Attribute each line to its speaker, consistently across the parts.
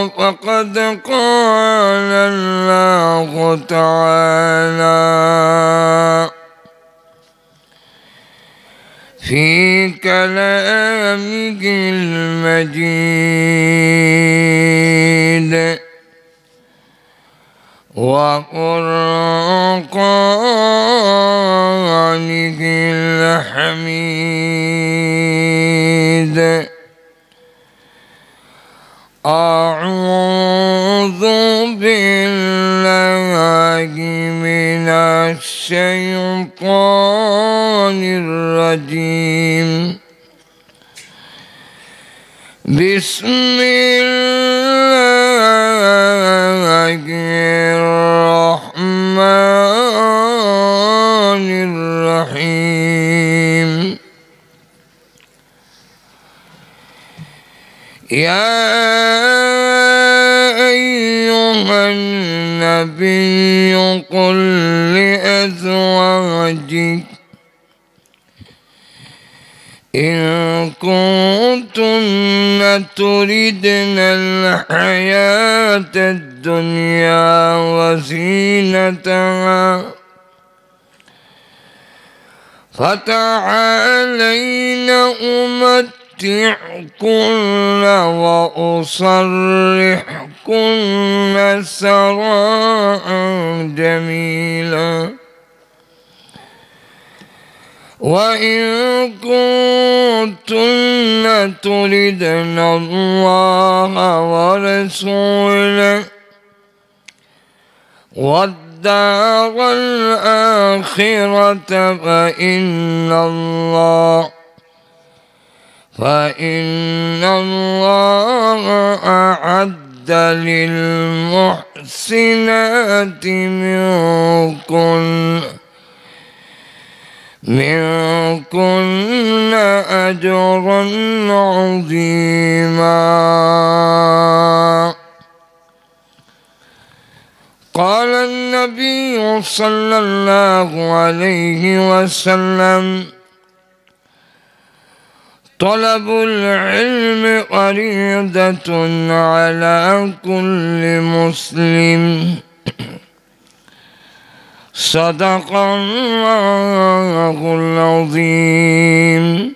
Speaker 1: فقد قال الله تعالى في كلامه المجيد وقرآنه الحميد أعوذ بالله من الشيطان الرجيم بسم الله الرحمن الرحيم يا أيها النبي قل لأزواجك إن كنتن تردن الحياة الدنيا وزينتها فتعالين أمتعكن وأسرحكن سراحا جميلا وإن كنتن تردن الله ورسوله والدار الآخرة فإن الله أعد للمحسنات منكن أجرا عظيما قال النبي صلى الله عليه وسلم طلب العلم فريضة على كل مسلم صدق الله العظيم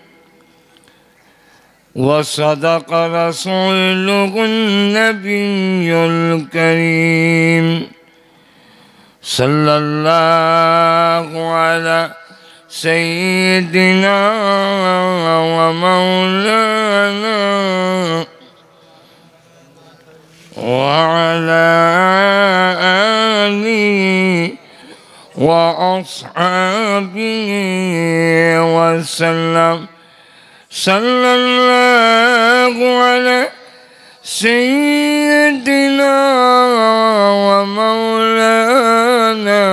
Speaker 1: وصدق رسوله النبي الكريم صلى الله على سيدنا ومولانا وعلى آله وأصحابه وسلم صلى الله على سيدنا ومولانا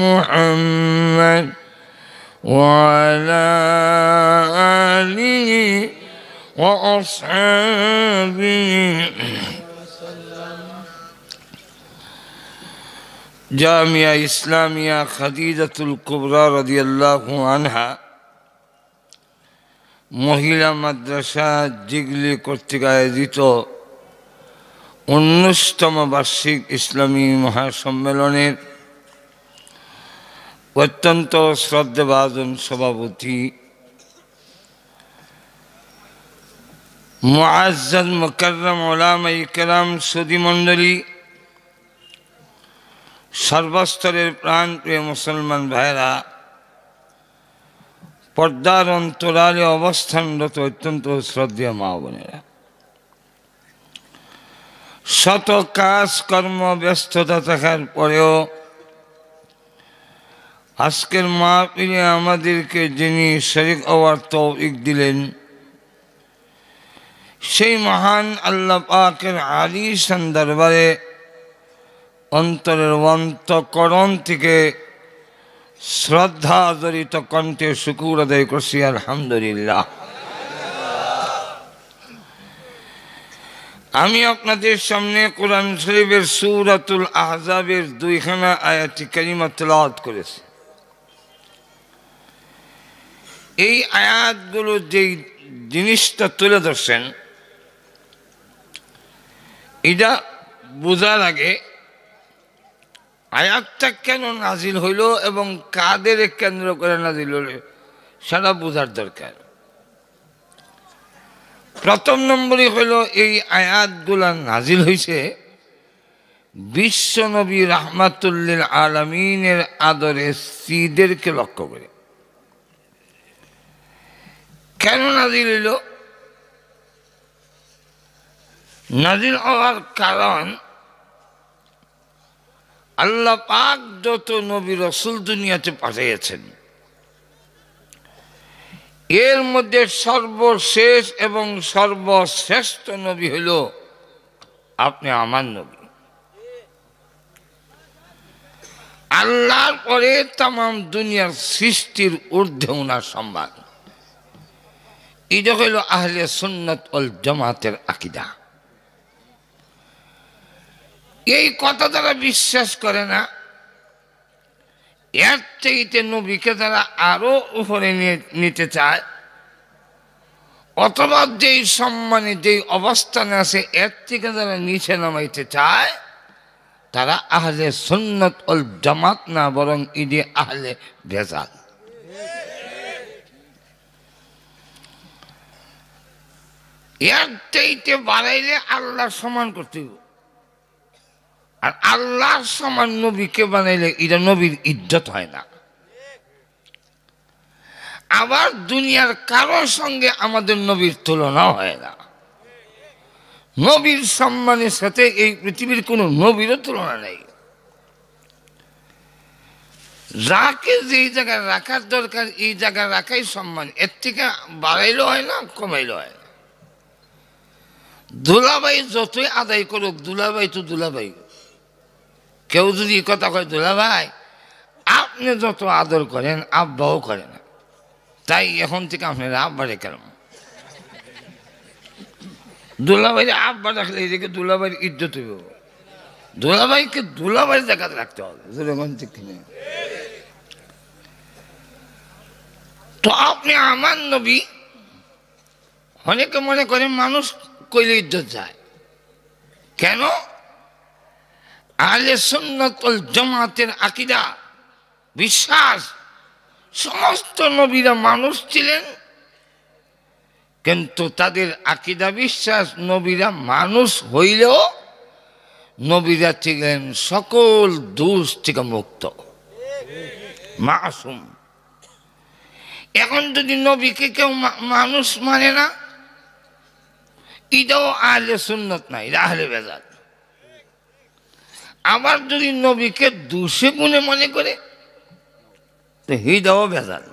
Speaker 1: محمد وعلى آله وأصحابه জামিয়া ইসলামিয়া খাদিজাতুল কুবরা রাদিয়াল্লাহু আনহা মহিলা মাদ্রাসা জিগলি কর্তৃক আয়োজিত 19তম বার্ষিক ইসলামী মহাসম্মেলনের অত্যন্ত শ্রদ্ধেভাজন সভাপতি মুআজ্জাজ মুকাররম উলামায়ে কেরাম সুধী মণ্ডলী, সর্বস্তরের প্রাণপ্রিয় মুসলমান ভাইরা, পর্দার অন্তরালে অবস্থানরত অত্যন্ত শ্রদ্ধেয় মা বোনেরা, শত কাজ কর্ম ব্যস্ততা থাকার পরেও আজকের মাহফিলে আমাদেরকে যিনি শরীক হওয়ার তৌফিক দিলেন, সেই মহান আল্লাহ পাকের আলিশান দরবারে অন্তরের অন্তঃকরণ থেকে শ্রদ্ধা জড়িত কণ্ঠে শুকর আদায় করছি আলহামদুলিল্লাহ। আমি আপনাদের সামনে কোরআন শরীফের সূরাতুল আহজাবের 2খানা আয়াত কারিমা তেলাওয়াত করেছি। এই আয়াতগুলো যেই জিনিসটা তুলে ধরছেন, এটা বোঝার আগে আয়াতটা কেন নাজিল হইল এবং কাদের কেন্দ্র করে নাজিল হইল সেটা বোঝার দরকার। প্রথম নম্বরই হইল এই আয়াতগুলা নাজিল হয়েছে বিশ্ব নবী রাহমাতুল্লিল আলামিনের আদরে স্ত্রীদেরকে লক্ষ্য করে। কেন নাজিল হইল? নাজিল হওয়ার কারণ আল্লাহ পাক যত নবী রাসূল দুনিয়াতে পাঠিয়েছেন এর মধ্যে সর্বশেষ এবং সর্বশ্রেষ্ঠ নবী হইল আপনি আমার নবী। আল্লাহর পরে তাম দুনিয়ার সৃষ্টির ঊর্ধ্বে ওনার সম্মান। এটা হইল আহলে সুন্নাত ওয়াল জামাতের আকীদা। এই কথা তারা বিশ্বাস করে না, এর চাইতে নবীকে তারা আরো উপরে নিতে চায়, অথবা যেই সম্মানে যেই অবস্থানে আছে এর থেকে যারা নিচে নামাইতে চায় তারা আহলে সুন্নাত ওয়াল জামাত না, বরং ইডি আহলে ভেজাল। এর চাইতে বাড়াইলে আল্লাহ সমান করতে হবে, আর আল্লাহর সমান নবীকে বানাইলে এটা নবীর ইজ্জত হয় না। আবার দুনিয়ার কারোর সঙ্গে আমাদের নবীর তুলনা হয় না। নবীর সম্মানের সাথে এই পৃথিবীর কোনো নবীরও তুলনা নেই। যাকে যেই জায়গায় রাখার দরকার এই জায়গায় রাখাই সম্মান, এর থেকে বাড়াইলেও হয় না, কমাইলেও হয় না। দুলাভাই যতই আদায় করুক, দুলাভাই তো দুলাভাই। কেউ যদি কথা কয় দুলাভাই আপনি যত আদর করেন আব্বাও করে না, তাই এখন থেকে আপনারা আব্বারে কেন? দুলাভাইরে আব্বা রাখলে এদিকে দুলাভাইয়ের ইজ্জত হইব। দুলাভাইকে দুলাভাইয়ের জায়গাতে রাখতে হবে। তো আপনি আমার নবী, অনেকে মনে করেন মানুষ কইলে ইজ্জত যায়। কেন? আহলে সুন্নাত ওয়াল জামাতের আকীদা বিশ্বাস সমস্ত নবীরা মানুষ ছিলেন, কিন্তু তাদের আকীদা বিশ্বাস নবীরা মানুষ হইলেও নবীরা ছিলেন সকল দোষ থেকে মুক্ত, মাসুম। এখন যদি নবীকে কেউ মানুষ মানে না, এটাও আহলে সুন্নাত না, এটা আহলে ভেজাল। আবার যদি নবীকে দোষে গুণে মনে করে তো এটাও ভেজাল।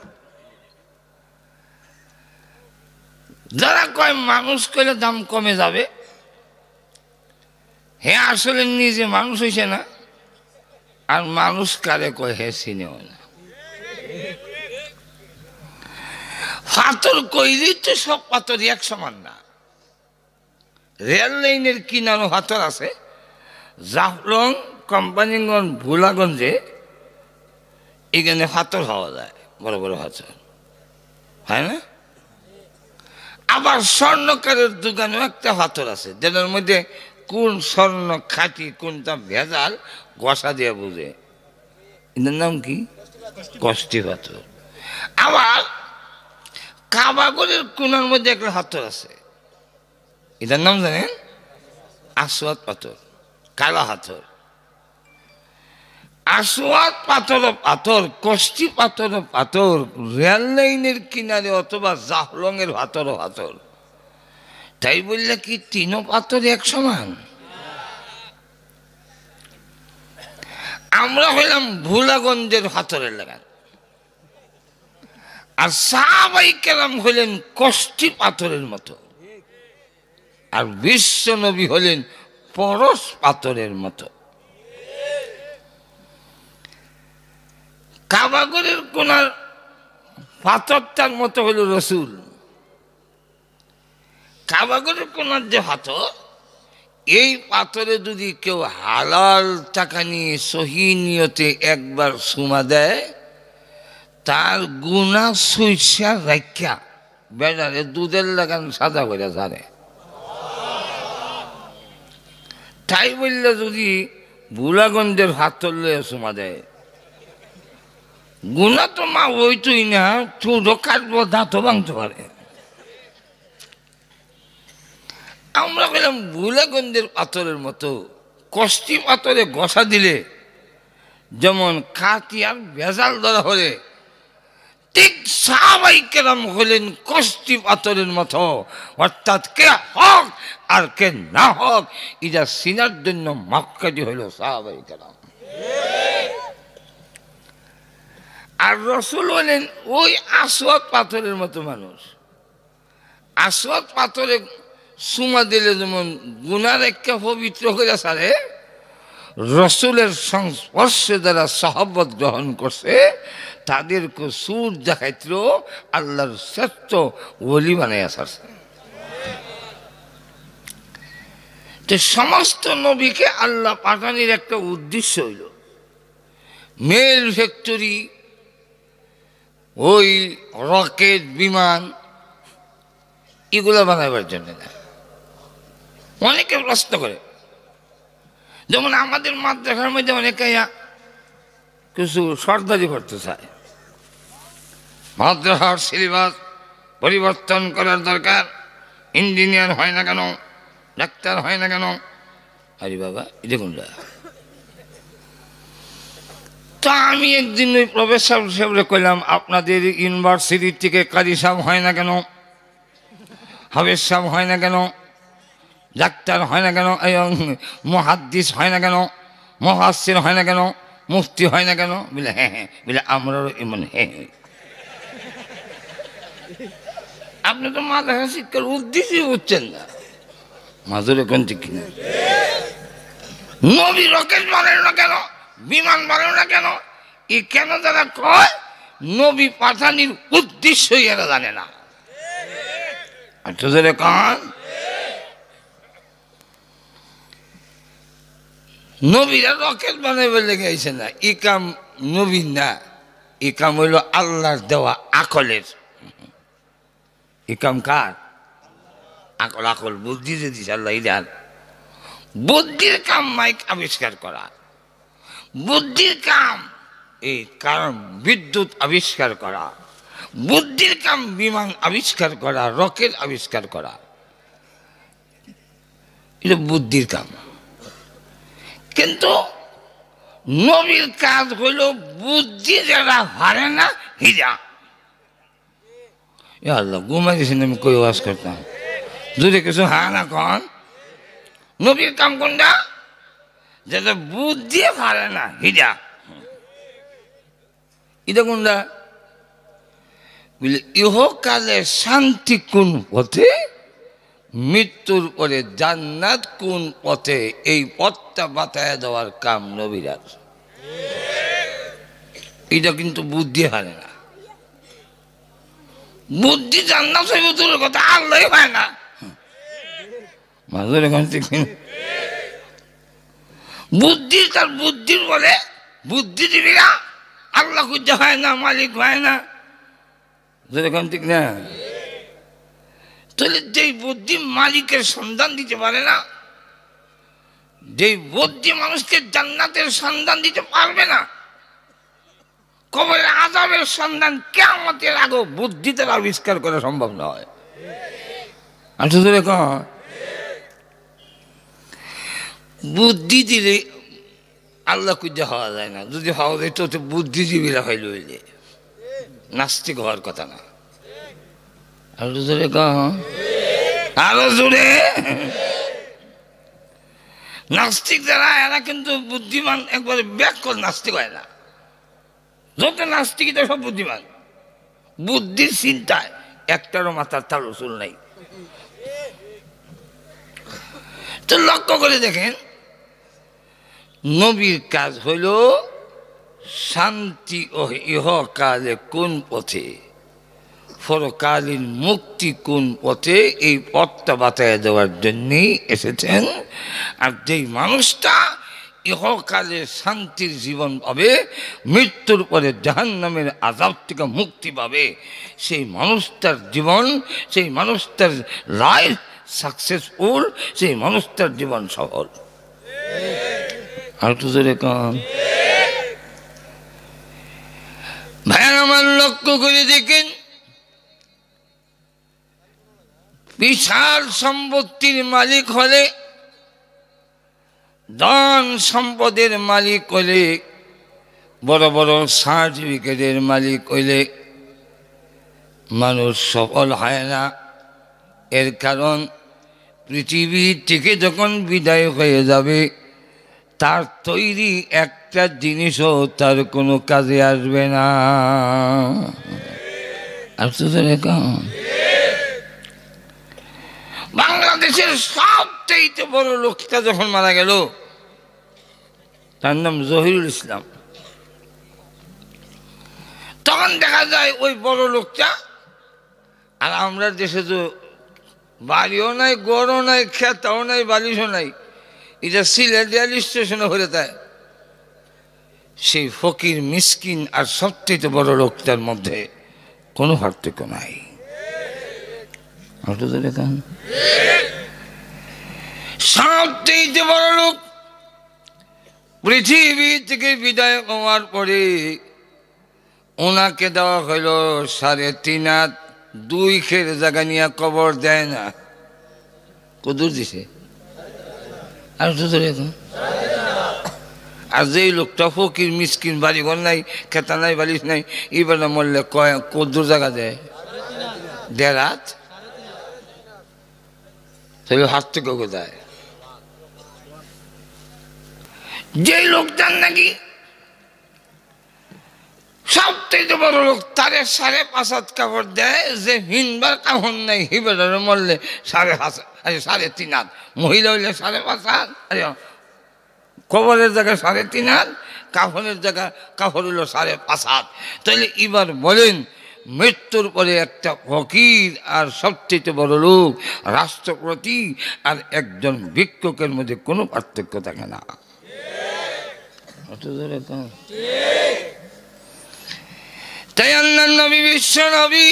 Speaker 1: যারা কয় মানুষ কইলে দাম কমে যাবে, হে আসলে নিজে মানুষ হইছে না, আর মানুষ কারে কয় হে চিনেও না। পাথর কইলেই তো সব পাথরই এক সমান না। রেল লাইনের কিনারও পাথর আছে, জাফলং, কোম্পানিগঞ্জ, ভোলাগঞ্জে এখানে পাথর পাওয়া যায়, বড় বড় পাথর, হয় না? আবার স্বর্ণকারের দোকানেও একটা পাথর আছে, যেটার মধ্যে কোন স্বর্ণ খাঁটি কোনটা ভেজাল ঘষা দিয়ে বুঝে। এটার নাম কি? কষ্টি পাথর। আবার কাবাগরের কোনার মধ্যে একটা পাথর আছে, এটার নাম জানেন? আসওয়াদ পাথর, কালা পাথর। আসওয়াদ পাথর পাথর, কষ্টি পাথর পাথর, রেল লাইনের কিনারে অথবা জাফলংয়ের পাথর পাথর। তাই বললে কি তিনও পাথর এক সমান? আমরা হইলাম ভোলাগঞ্জের পাথরের লাগান, আর সাহাবায়ে কেরাম হলেন কষ্টি পাথরের মতো, আর বিশ্ব নবী হলেন পরশ পাথরের মতো। কাবাগরের কোনার পাথরটার মতো হলো রসুল। কাবাগরের কোনার যে পাথর, এই পাথরে যদি কেউ হালাল টাকা নিয়ে সহি নিয়তে একবার সুমা দেয়, তার গুনাহ সুইসা রাখা বেড়ারে দুধের লাগান সাদা করে জানে। তাই বললে যদি বুলাগঞ্জের হাতর লয়ে চুমা দেয়, গুণা তো মা ওইটুই না, চুরো কাটবো, দাঁতও ভাঙতে পারে। আমরা বললাম বুলাগঞ্জের পাথরের মতো কষ্টি পাথরে ঘষা দিলে যেমন কাটি আর ভেজাল ধরা হলে, ঠিক সাহাবাই কেরাম হলেন কষ্টি পাথরের মতো। অর্থাৎ কে হক আর কে না হক এটা চিনার জন্য মাপকাঠি হইল সাহাবাই কেরাম। আর রসুল হলেন ওই আসওয়াদ পাথরের মতো মানুষ। আসওয়াদ পাথরে সুমা দিলে যেমন গুনার একটা পবিত্র হয়ে সারে, রসুলের সংস্পর্শে যারা সাহাবত গ্রহণ করছে তাদেরকে সুর দেখাইত আল্লাহর শ্রেষ্ঠ ওলি বানাইয়া ছাড়ছে। তো সমস্ত নবীকে আল্লাহ পাঠানির একটা উদ্দেশ্য হইল মেল ফ্যাক্টরি, ওই রকেট বিমান এগুলো বানাবার জন্য না। অনেকে প্রশ্ন করে, যেমন আমাদের মাদ্রাসার মধ্যে অনেকে কিছু সর্দারি করতে চায়, মাদ্রাসার সিলেবাস পরিবর্তন করার দরকার, ইঞ্জিনিয়ার হয় না কেন, ডাক্তার হয় না কেন। আরে বাবা, দেখুন তা আমি একদিন ওই প্রফেসর সাহেবরে কইলাম, আপনাদের ইউনিভার্সিটি থেকে কাজী সাহেব হয় না কেন, হাফেজ সাহেব হয় না কেন, ডাক্তার হয় না কেন, মুহাদ্দিস হয় না কেন, মুফাসসির হয় না কেন, মুফতি হয় না কেন? বলে হ্যাঁ হ্যাঁ, বলে আমরাও এমন হ্যাঁ। আপনি তো মাদ্রাসা শিক্ষার উদ্দেশ্যই বুঝছেন না। মাজুর এখন ঠিক কিনা? নবী রকেট বানালো না কেন, বিমান বানালো না কেন, এ কেন তারা কয় নবী পাঠানির উদ্দেশ্যই এরা জানে না। আচ্ছা কান নবীরা রকেট বানাইবার লেগে আইছে না, ই কাম নবীর না, ই কাম হইল আল্লাহর দেওয়া আকলের। ই কাম কার? আকল। আকল বুদ্ধি যে দিছে আল্লাহ, ইদার বুদ্ধির কাম মাইক আবিষ্কার করা, বুদ্ধির কাম এই কারণ বিদ্যুৎ আবিষ্কার করা, বুদ্ধির কাম বিমান আবিষ্কার করা, রকেট আবিষ্কার করা, এটা বুদ্ধির কাম। কিন্তু নবীর কাজ হইল বুদ্ধি যারা হারে না হিরা। আল্লাহ ঘুমাই দিয়েছেন, আমি কই ওয়াজ করতাম দূরে কিছু হ্যাঁ না কন। নবীর কাম কোনটা? যেটা বুদ্ধি হারে না হিরা। এটা কোনটা? বলে ইহকালে শান্তি কোন পথে, মৃত্যুর পরে জান্নাত কোন পথে, এই পথটা বাতায় দেওয়ার কাম নবীরার। এটা কিন্তু বুদ্ধি হারে না। বুদ্ধি জান্নাত হইব দূরের কথা, আল্লাহ হয় না। মাজুর এখন ঠিক বুদ্ধি তার বুদ্ধির বলে বুদ্ধিজীবীরা আল্লাহ খুঁজে হয় না, মালিক হয় না। যেরকম ঠিক না? তাহলে যেই বুদ্ধি মালিকের সন্ধান দিতে পারে না, যেই বুদ্ধি মানুষকে জান্নাতের সন্ধান দিতে পারবে না, কবরের আযাবের সন্ধান কিয়ামতের আগে বুদ্ধিতে আবিষ্কার করা সম্ভব নয়। আচ্ছা যেরকম বুদ্ধি দিলে আল্লাহ খুঁজে হওয়া যায় না। যদি হওয়া যায় তো বুদ্ধিজীবীরা হইল, হইলে নাস্তিক হওয়ার কথা না। আরো জোরে আরো জোরে। নাস্তিক যারা এরা কিন্তু বুদ্ধিমান, একবারে ব্যাকল নাস্তিক হয় না। যত নাস্তিক তো সব বুদ্ধিমান, বুদ্ধির চিন্তায় একটারও মাথার তাল চুল নাই। তো লক্ষ্য করে দেখেন, নবীর কাজ হইল শান্তি ও ইহকালে কোন পথে, পরকালীন মুক্তি কোন পথে, এই পথটা বাতায় দেওয়ার জন্যেই এসেছেন। আর যেই মানুষটা ইহকালে শান্তির জীবন পাবে, মৃত্যুর পরে জাহান্নামের আযাব থেকে মুক্তি পাবে, সেই মানুষটার জীবন, সেই মানুষটার লাইফ সাকসেসফুল, সেই মানুষটার জীবন সফল। আর তো জোরে কম। ভাইয়ের আমার লক্ষ্য করে দেখেন, বিশাল সম্পত্তির মালিক হলে, ধন সম্পদের মালিক হলে, বড় বড় সার্টিফিকেটের মালিক হইলে মানুষ সফল হয় না। এর কারণ পৃথিবী থেকে যখন বিদায় হয়ে যাবে, তার তৈরি একটা জিনিসও তার কোনো কাজে আসবে না। বাংলাদেশের সবচেয়ে বড় লোকটা যখন মারা গেল, তার নাম জহিরুল ইসলাম। তখন দেখা যায় ওই বড় লোকটা, আর আমরা দেশে তো বাড়িও নাই, গড়ও নাই, খেতাও নাই, বালিশও নাই, এটা সিলেট রেল স্টেশনে হয়ে যায়। সেই ফকির মিসকিন আর সবচেয়ে বড় লোকটার মধ্যে কোনো পার্থক্য নাই। সবচেয়ে বড় লোক পৃথিবী থেকে বিদায় হওয়ার পরে ওনাকে দেওয়া হইল 3.5 হাত, 2 খের জায়গা নিয়ে কবর দেয় না। কদূর দিছে? আর আর যেই লোকটা ফকির মিসকিন, বাড়িঘর নাই, খেতা নাই, বালিশ নাই, এবার মরলে কদূর জায়গা দেয়? 1.5 হাত। তাহলে হাত থেকে কোথায়? যেই লোকটার নাকি সবচেয়ে বড় লোক, তারে 5.5 হাত কাপড় দেয়, যে হিনবার কাপড় নাই হিবার মরলে 3.5 হাত, মহিলা হইলে 5.5 হাত, কবরের জায়গায় 3.5 হাত, কাফনের জায়গা কাপড় হইল 5.5 হাত। তাহলে এবার বলেন, মৃত্যুর পরে একটা ফকির আর সবচেয়ে বড় লোক, রাষ্ট্রপতি আর একজন ভিক্ষুকের মধ্যে কোনো পার্থক্য থাকে না। তাই আল্লাহর নবী, বিশ্ব নবী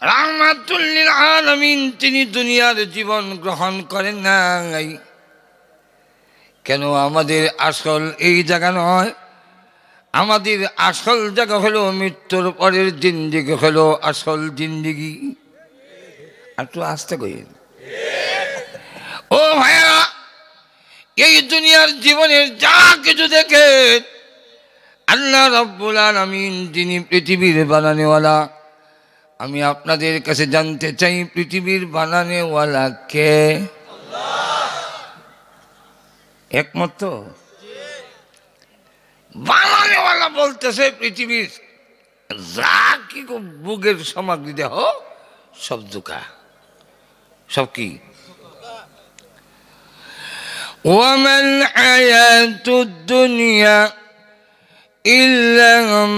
Speaker 1: রাহমাতুল লিল আলামিন, তিনি দুনিয়ার জীবন গ্রহণ করেন নাই। কেন? আমাদের আসল এই জায়গা নয়, আমাদের আসল জায়গা হলো মৃত্যুর পরের জিন্দেগি, হলো আসল জিন্দেগি। আর তো আসতে কইন ও ভাইয়া, এই দুনিয়ার জীবনের যা কিছু দেখে আল্লাহ রাব্বুল আলামিন, যিনি পৃথিবীর বানানেওয়ালা, আমি আপনাদের কাছে জানতে চাই, পৃথিবীর বানানেওয়ালা কে? একমত তো? বানানেওয়ালা বলতেছে পৃথিবীর যা কি বুকের সামগ্রী দেহ সব দুকা, সব কি? ওয়ামাল হায়াতুদ দুনিয়া ইল্লা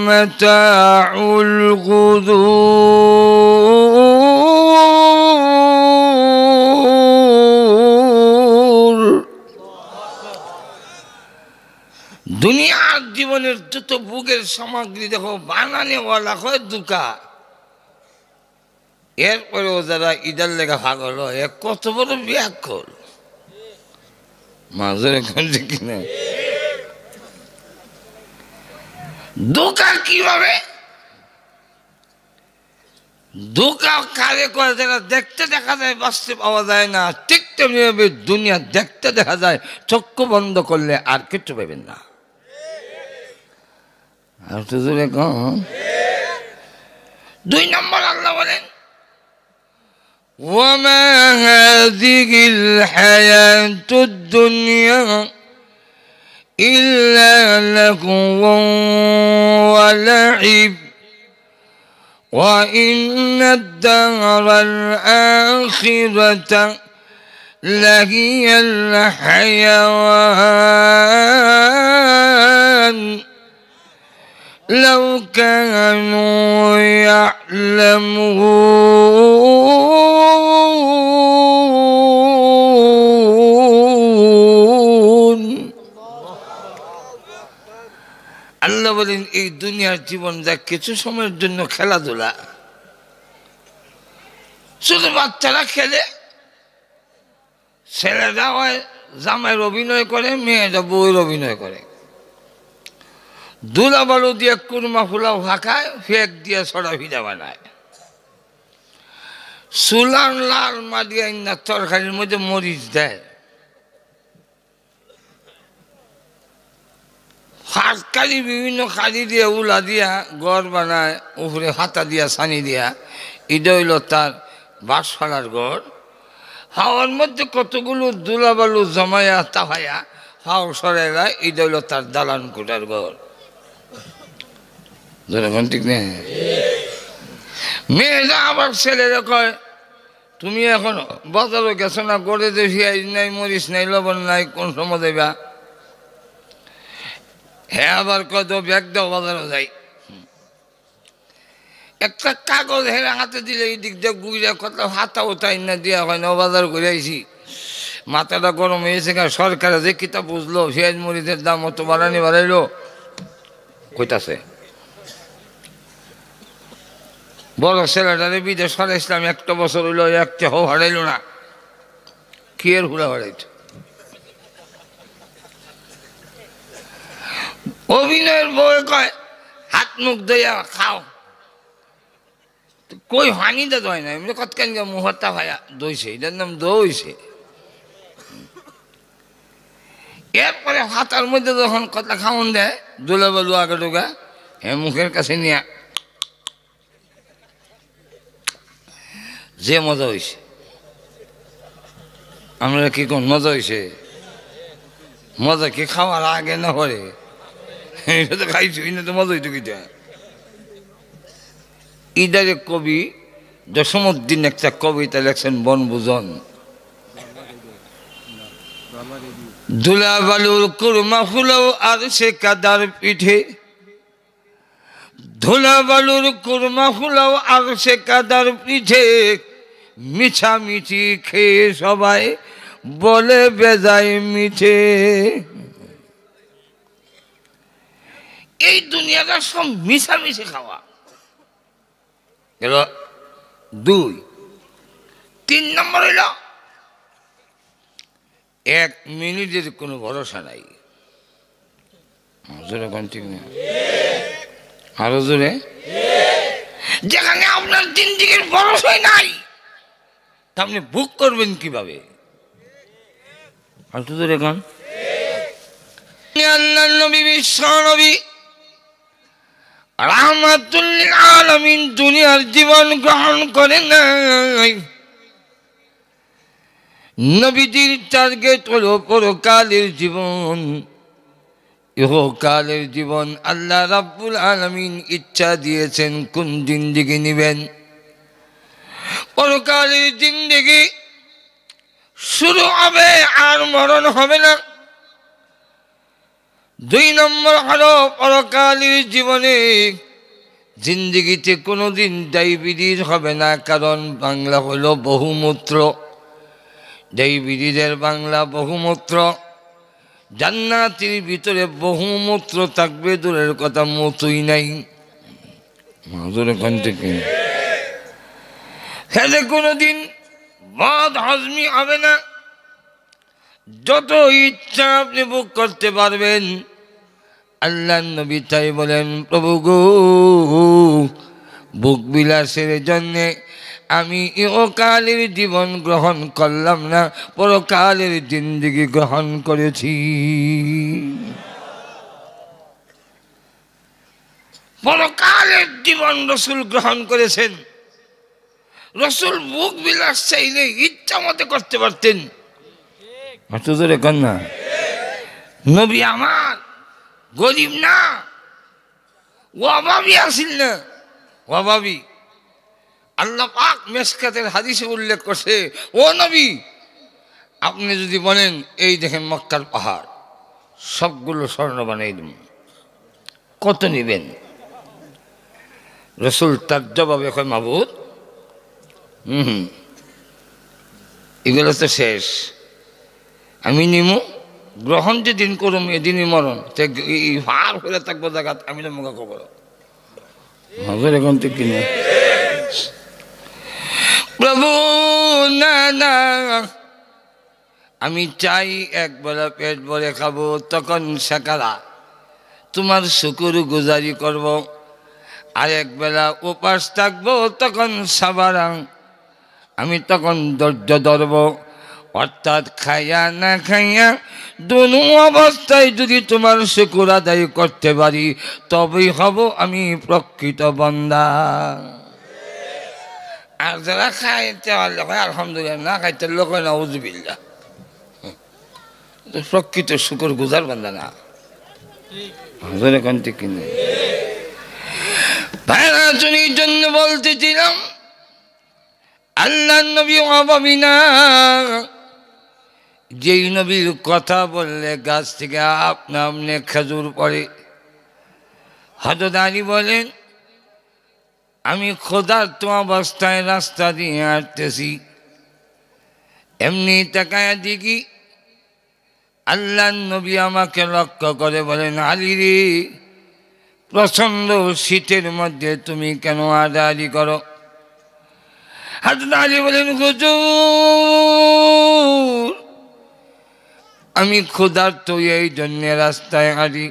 Speaker 1: মাতাউল গুরুর। দুনিয়ার জীবনের যত বুকের সামগ্রী দেখো বানানেওয়ালা হয় দুকা। এরপরেও যারা ইদার লেখা ভাগল, কত বড় ব্যাকল মাঝের কিনা। দোকা কিভাবে? দোকা কারে করে? যারা দেখতে দেখা যায়, বাঁচতে পাওয়া যায় না, ঠিক তেমনিভাবে দুনিয়া দেখতে দেখা যায়, চক্ষু বন্ধ করলে আর কিচ্ছু পাবেন না। আর তো 2 নম্বর আল্লাহ বলেন, ওয়ামা হাযিহিল হায়াতুদ দুনিয়া ইল্লা লাহওয়ুন ওয়া লাইব ওয়া ইন্নাদ দারাল আখিরাতা লাহিয়াল হায়াওয়ান লাউ কানু ইয়া'লামুন। আল্লাহ বলেন, এই দুনিয়ার জীবন যা কিছু সময়ের জন্য খেলাধুলা, ছোট বাচ্চারা খেলে, ছেলেরা হয় জামাইয়ের অভিনয় করে, মেয়েটা বউয়ের অভিনয় করে। দুলা বালু দিয়ে কুরমা ফুলাও ফাঁকায়, ফেক দিয়ে ছড়া ভিজা বানায়। সুলান লাল মাদিয়া ইন্না তরকারির মধ্যে মরিচ দেয়। হাতকালি বিভিন্ন কালি দিয়ে উলা দিয়া গড় বানায়, উপরে হাতা দিয়া ছানি দিয়া। এটা হইল তার বাসফালার গড়। হাওয়ার মধ্যে কতগুলো দুলাবালু জমায়া তাহাইয়া হাও সরাই যায়, এটা হইল তার দালান কোটার গড়। ঠিক না? মেয়েরা আবার ছেলেরা কয়, তুমি এখন বাজারও গেছো না, গড়ে যে পেঁয়াজ নাই, মরিচ নাই, লবণ নাই, কোন সময় দেবা? হ্যাঁ, আবার কত ব্যাগ দাও, বাজারও যাই। একটা কাগজ হেরা হাতে দিলে এই দিক দিয়ে গুইরা কত হাতা উঠাই না দিয়া হয় না, বাজার করে আইছি। মাথাটা গরম হয়েছে, সরকারে যে কিতাব বুঝলো পেঁয়াজ মরিচের দাম অত বাড়াইলো কইতাছে। বড় ছেলেটারে বিদেশ হারাইছিলাম, একটা বছর হইল, একটা হো হারাইল না। কি এর হুড়া হারাইত? অভিনয়ের বউয়ে কয়, হাত মুখ দইয়া খাও। কই হানিটা দয় না, এমনি কতখান মুহূর্তা ভাইয়া দইছে, এটার নাম দইছে। এরপরে হাতার মধ্যে যখন কথা খাওয়ান দেয়, দোলা বালু আগে ঢোকা, হ্যাঁ মুখের কাছে নিয়ে যে মজা হয়েছে। আমরা কি কোন মজা হয়েছে? মজা কি খাওয়ার আগে না পরে? এটা তো খাইছি, না তো মজা হইতো কিটা। ইদারে কবি দশমুদ্দিন একটা কবিতা লেখছেন বনভোজন। দুলা বালুর কুরমা ফুলাও আর সে কাদার পিঠে, ধুলা বালুর কুরমা ফুলাও আর সে কাদার পিঠে, মিছামিছি খেয়ে সবাই বলে বেজায় মিঠে। এই দুনিয়াটা সব মিছামিছি খাওয়া গেল। 2 3 নম্বর হইল, 1 মিনিটের কোনো ভরসা নাই। ঠিক না? আরো জোরে, যেখানে আপনার জিন্দেগির ভরসাই নাই, আপনি বুক করবেন কিভাবে? আরেকটু জোরে গান। আল্লাহর নবী, বিশ্ব নবী, রাহমাতুল লিল আলামিন দুনিয়ার জীবন গ্রহণ করে নাই। নবীজির টার্গেট হলো পরকালের জীবন, ইহকালের জীবন। আল্লাহ রাব্বুল আলামিন ইচ্ছা দিয়েছেন কোন জিন্দেগি নিবেন। পরকালের জিন্দেগি শুরু হবে, আর মরণ হবে না। 2 নম্বর হলো, পরকালের জীবনে জিন্দেগিতে কোনোদিন ডায়াবেটিস হবে না, কারণ বাংলা হলো বহুমূত্র। ডায়াবেটিসের বাংলা বহুমূত্র। জান্নাতের ভিতরে বহুমূত্র থাকবে, দূরের কথা মতই নাই। হেলে কোনোদিন বদ হজমি হবে না। যত ইচ্ছা আপনি বুক করতে পারবেন। আল্লাহ নবী তাই বলেন, প্রভু গো, বুক বিলাসের জন্যে আমি ইহকালের জীবন গ্রহণ করলাম না, পরকালের জিন্দেগি গ্রহণ করেছি। পরকালের জীবন রসুল গ্রহণ করেছেন। রসুল বুক বিলাস চাইলে ইচ্ছা মতো করতে পারতেন। কন্যা নবী আমার গরিব না, অভাবী আসিল না, অভাবী। আল্লাহ পাক মেশকাতের হাদিসে উল্লেখ করছে, ও নবী, আপনি যদি বলেন এই দেখেন মক্কার পাহাড়, সবগুলো স্বর্ণ বানিয়ে দেব, কত নেবেন? রসুল তার জবাবে কয়, মাবুদ, এগুলো তো শেষ, আমি নিমু, গ্রহণ যেদিন করুম এদিনই মরণ, ভার হয়ে থাকবো জায়গাত, আমি না মুখা খবর এখন ঠিক কিনা। প্রভু না না, আমি চাই একবেলা পেট ভরে খাবো, তখন শাকারা তোমার শুকুর গুজারি করব। আর একবেলা উপাস থাকবো, তখন সাবারাং আমি তখন ধৈর্য ধরব। অর্থাৎ খাইয়া না খাইয়া দুনো অবস্থায় যদি তোমার শুকুর আদায় করতে পারি, তবেই হব আমি প্রকৃত বান্দা। আর যারা খাইতে পারলে আলহামদুলিল্লাহ, না খাইতে লোক হয় না উজবিল্লা, প্রকৃত শুকুর গুজার বান্দা না। ভাইরা চুরির জন্য বলতেছিলাম, আল্লাহ নবী অভাবী না। যেই নবীর কথা বললে গাছ থেকে আপনা আপনি খেজুর পড়ে। হযরত আলী বলেন, আমি ক্ষুধার্ত অবস্থায় রাস্তা দিয়ে হাঁটতেছি, এমনি তাকায়া দেখি আল্লাহ নবী আমাকে লক্ষ্য করে বলেন, আলী রে, প্রচন্ড শীতের মধ্যে তুমি কেন আড়াআড়ি করো? হযরত আলী বলেন, হুজুর, আমি ক্ষুধার্ত, এই জন্যে রাস্তায় হাঁটি।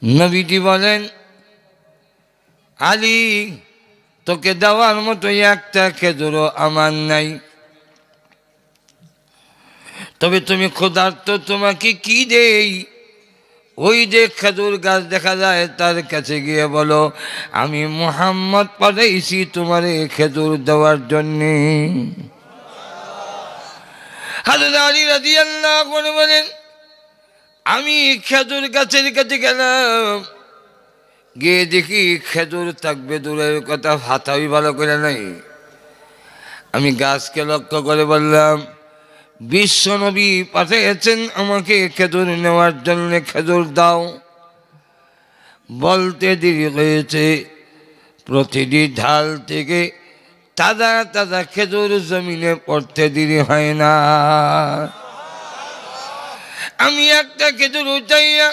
Speaker 1: নবীজি বলেন, আলী, তোকে দেওয়ার মতো একটা খেজুরও আমার নাই, তবে তুমি ক্ষুধার্ত, তোমাকে কি দেই? ওই যে খেজুর গাছ দেখা যায়, তার কাছে গিয়ে বলো, আমি মুহাম্মদ পাঠাইছি তোমার খেজুর দেওয়ার জন্যে। হযরত আলী রাদিয়াল্লাহু আনহু বলেন, আমি খেজুর গাছের কাছে গেলাম, গিয়ে দেখি খেজুর থাকবে দূরের কথা, হাতাই ভালো করে নাই। আমি গাছকে লক্ষ্য করে বললাম, বিশ্ব নবী পাঠিয়েছেন আমাকে খেজুর নেওয়ার জন্য, খেজুর দাও। বলতে দেরি হয়েছে, প্রতিটি ঢাল থেকে তাজা তাজা খেজুর জমিনে পড়তে দেরি হয় না। আমি একটা খেজুর উঠাইয়া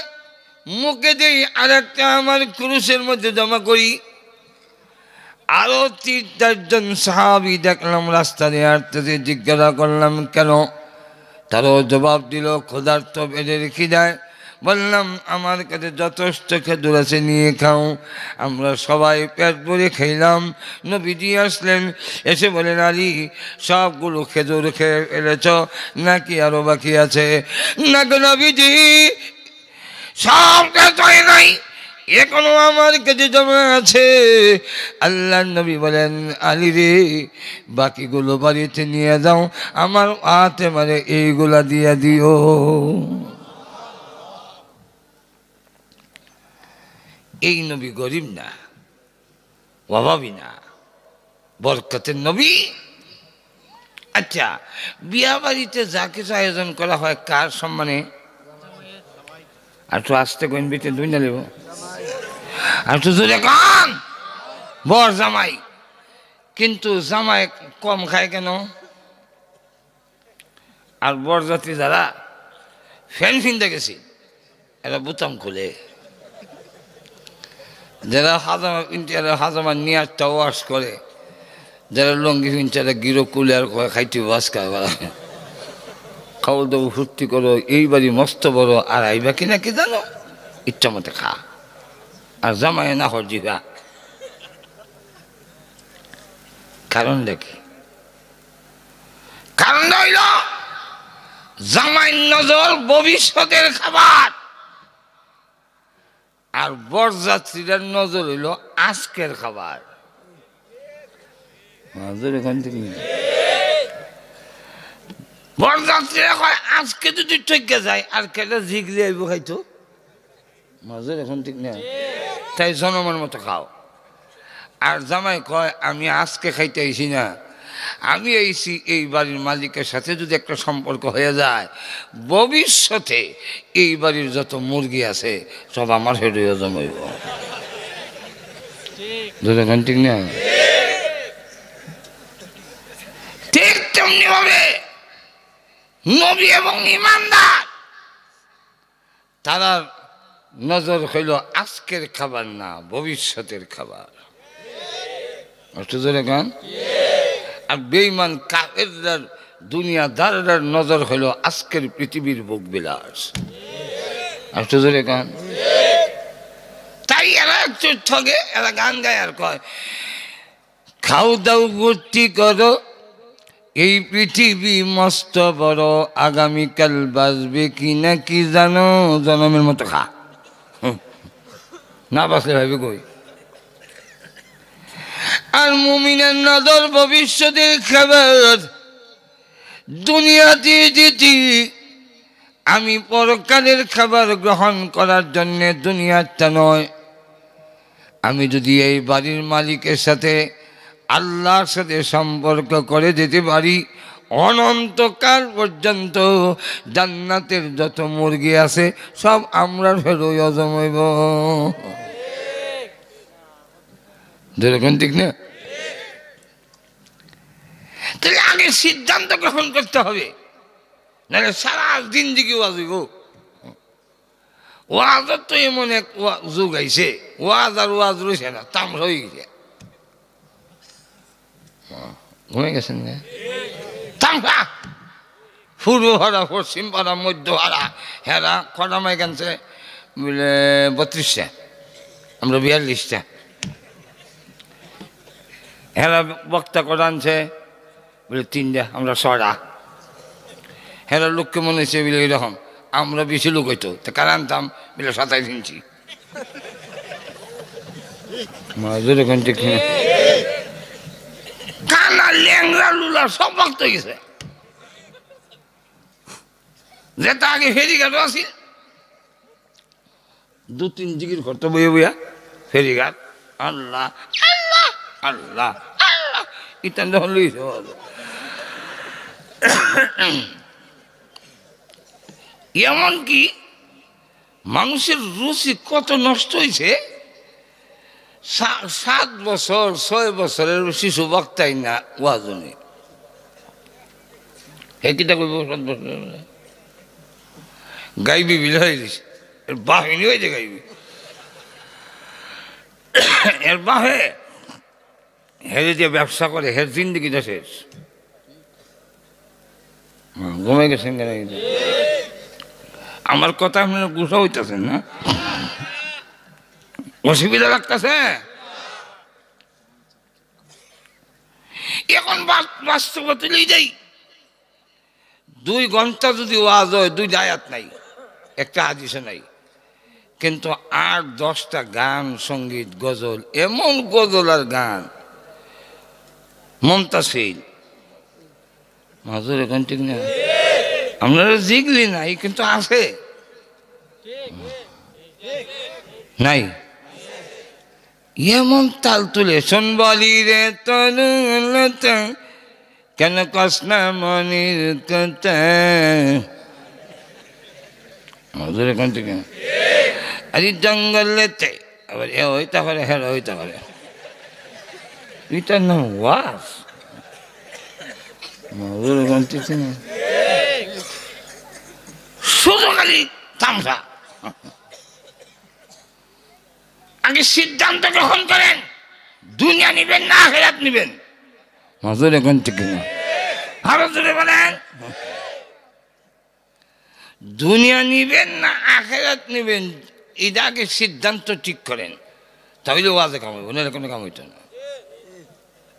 Speaker 1: মুখে দেই, আর একটা আমার ক্রুশের মধ্যে জমা করি। আরো ৩-৪ জন সাহাবী দেখলাম রাস্তা দিয়ে হাঁটতেছে। জিজ্ঞাসা করলাম, কেন? তারও জবাব দিল, ক্ষুধার্ত পেটের খিদায়। বললাম, আমার কাছে যথেষ্ট খেজুর আছে, নিয়ে খাও। আমরা সবাই পেট ভরে খাইলাম। নবীজি আসলেন, এসে বলেন, আলী, সবগুলো খেজুর খেয়ে ফেলেছ নাকি আরো বাকি আছে? না গো নবীজি, সব খেতে নাই, এখনো আমার কাছে জমা আছে। আল্লাহ নবী বলেন, আলী রে, বাকিগুলো বাড়িতে নিয়ে যাও, আমার হাতে মারে এইগুলা দিয়ে দিও। এই নবী গরিব না, অভাবী না, বরকতের নবী। আচ্ছা, বিয়া বাড়িতে যা কিছু আয়োজন করা হয় কার সম্মানে? আর তো আসতে কোন বিতে দুই না নেব, আর তো জোরে কান, বর জামাই। কিন্তু জামাই কম খায় কেন? আর বরযাত্রী যারা ফ্যান ফিনতে গেছি, এরা বোতাম খুলে। যারা হাজামা কিনতে, এরা হাজামা নিয়ে একটা ওয়াশ করে। যারা লঙ্গি কিনছে, এরা গিরো কুলে আর খাইতে ওয়াশ খায়। খাওয়া দাওয়া ফুর্তি করো, এই বাড়ি মস্ত বড়, আর আইবা কিনা কি জানো, ইচ্ছা মতো খা, আর জামাই না হর জিবা। কারণ দেখি, কারণ হইল জামাই নজর ভবিষ্যতের খাবার, আর বরযাত্রীদের নজর হইল আজকের খাবার। এখান থেকে বরযাত্রীরা কয়, আজকে যদি ঠকে যায় আর কেটে ঝিগড়ি আইব খাইতো, মজুর এখন ঠিক না, তাই জনমের মতো খাও। আর জামাই কয়, আমি আজকে খাইতে আইছি না, আমি আইছি এই বাড়ির মালিকের সাথে যদি একটা সম্পর্ক হয়ে যায়, ভবিষ্যতে এই বাড়ির যত মুরগি আছে সব আমার হেঁটে জমাইব। এখন ঠিক না? ঠিক তেমনি ভাবে নবী এবং ইমানদার, তারা নজর হইল আজকের খাবার না, ভবিষ্যতের খাবার। আর বেঈমান কাফেরদের দুনিয়াদারের নজর হলো আজকের পৃথিবীর ভোগ বিলাস। একটু জোরে গান। তাই এরা একটু ঠগে, এরা গান গায় আর কয় খাও দাও ভর্তি করো, এই পৃথিবী মস্ত বড়, আগামীকাল বাঁচবে কি না কি জানো, জনমের মতো খা, না বাঁচলে ভাবি কই। আর মুমিনের নজর ভবিষ্যতের খাবার, দুনিয়াতে দিতি আমি পরকালের খাবার গ্রহণ করার জন্যে, দুনিয়াটা নয়। আমি যদি এই বাড়ির মালিকের সাথে আল্লাহর সাথে সম্পর্ক করে যেতে পারি, অনন্তকাল পর্যন্ত জান্নাতের যত মুরগি আছে সব আমরা ফেরোই হজম হইব। যেরকম ঠিক না? তাহলে আগে সিদ্ধান্ত গ্রহণ করতে হবে, নাহলে সারা জিন্দিগি ওয়াজ হইব। ওয়াজের তো এমন এক যুগ আইছে, ওয়াজ আর ওয়াজ রয়েছে না, তামরা হয়ে গেছে। ঘুমে গেছেন না? তামরা পূর্ব ভাড়া, পশ্চিম ভাড়া, মধ্য ভাড়া, হেরা কটামাই কানছে বলে 32টা, আমরা 42টা। হেরা বক্তা কটা আনছে বলে 3টা, আমরা 6টা। হেরা লোককে মনে হচ্ছে বলে এরকম, আমরা বেশি লোক হইতো, তা কার আনতাম বলে 27 ইঞ্চি। কানা ল্যাংরা লুলা সব ভক্ত গেছে। যেটা আগে ফেরিঘাট আছিল, 2-3 জিগির ঘর তো বইয়া বইয়া ফেরিঘাট, আল্লাহ আল্লাহ আল্লাহ আল্লাহ ইতান যখন লইছে। এমনকি মানুষের রুচি কত নষ্ট হয়েছে। 7 বছর 6 বছরের শিশু বক্তাই না ওয়াজনে, কিটা করবো 7 বছর গাইবি বিলাই দিছে, এর বাহিনী হয়েছে গাইবি, এর বাহে হেরে দিয়ে ব্যবসা করে, হের জিন্দিগিটা শেষ। ঘুমাই গেছেন কেন? আমার কথা আপনারা গুছা হইতেছেন না? অসুবিধা লাগতেছে? এখন বাস্তবতা যাই, 2 ঘন্টা যদি ওয়াজ হয়, 2 আয়াত নাই, একটা হাদিসে নাই, কিন্তু 8-10টা গান, সঙ্গীত, গজল, এমন গজল আর গান মমতাশীল। মাজুর এখন ঠিক না, আপনারা জিগলি নাই কিন্তু আছে নাই, এমন তাল তুলে শুনবালি রে তরুলতা, কেন কসনা মনির কথা। মাজুর এখন ঠিক না, আরে জঙ্গলেতে আবার এ হইতে পারে, হেরা হইতে পারে, এটার নাম ওয়াজ। মাজুর এখন ঠিক না, শুধু খালি তামসা। আগে সিদ্ধান্ত গ্রহণ করেন, দুনিয়া নিবেন না আখিরাত নিবেন। মাজুর এখন ঠিক না, আরো জোরে বলেন, দুনিয়া নিবেন না আখিরাত নিবেন, এটা আগে সিদ্ধান্ত ঠিক করেন, তাহলে ওয়াজে কাম হইব, না কোনো কাম হইতো না।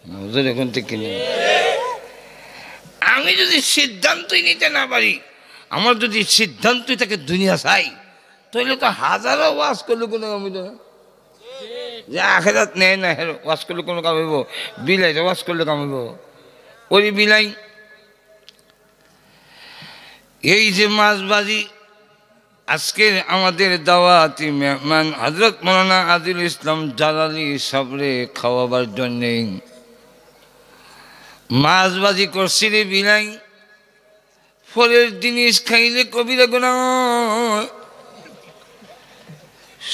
Speaker 1: মাজুর এখন ঠিক কিনা, আমি যদি সিদ্ধান্তই নিতে না পারি, আমার যদি সিদ্ধান্তই তাকে দুনিয়া চাই, তাহলে তো হাজারো ওয়াজ করলে কোনো কাম হইতো না। যে আখিরাত নেয় না, ওয়াজ করলে কোনো কাম হইব, বিলাই ওয়াজ করলে কাম হইব, ওই বিলাই। এই যে মাছবাজি, আজকের আমাদের দাওয়াতি মেহমান হযরত মাওলানা আজিজুল ইসলাম জালালি সাবরে খাওয়াবার জন্যে মাছবাজি করছি রে বিলাই। ফলের জিনিস খাইলে কবিরা গুনাহ,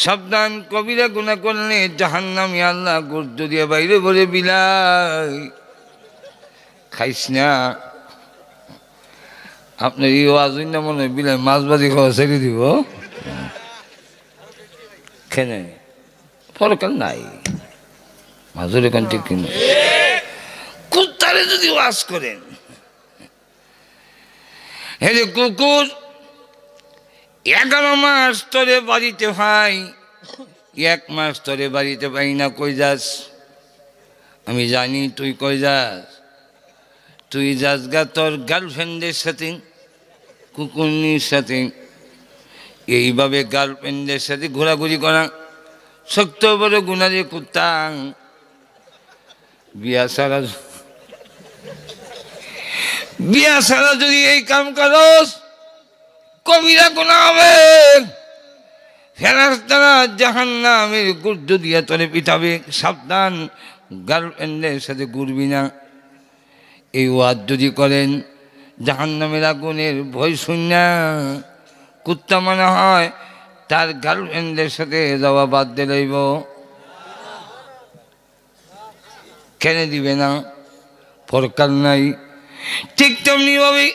Speaker 1: সাবধান, কবিরা গুনাহ করলে জাহান্নামে আল্লাহ গর্ত দিয়ে বাইরে বলে বিলাই খাইস না। আপনার এই ওয়াজ না মনে হয় বিলাই মাছবাজি খাওয়া ছেড়ে দিব, খেনে ফরকাল নাই। মাজুর এখন ঠিক কিনা, কুত্তারে যদি ওয়াজ করেন হেরে কুকুর 11 মাস তোরে বাড়িতে ভাই, 1 মাস তোরে বাড়িতে পাই না, কই যাস? আমি জানি তুই কই যাস। তুই যাস গা তোর গার্লফ্রেন্ডের সাথে, কুকুরনির সাথে। এইভাবে গার্লফ্রেন্ডের সাথে ঘোরাঘুরি করা শক্ত বড় গুণারে কুত্তা। বিয়া ছাড়া যদি এই কাম করস কবিরা গুনাহ হবে। ফেরেশতারা জাহান্নামের গুর্দ দিয়া তোরে পিটাবে। সাবধান, গার্লফ্রেন্ডের সাথে ঘুরবি না। এই ওয়াজ যদি করেন জাহান্নামের আগুনের ভয় শুননা কুত্তা মনে হয় তার গার্লফ্রেন্ডের সাথে যাওয়া বাদ দিয়ে লইব। কেন দিবে না? ফরকার নাই। ঠিক তেমনি ভাবে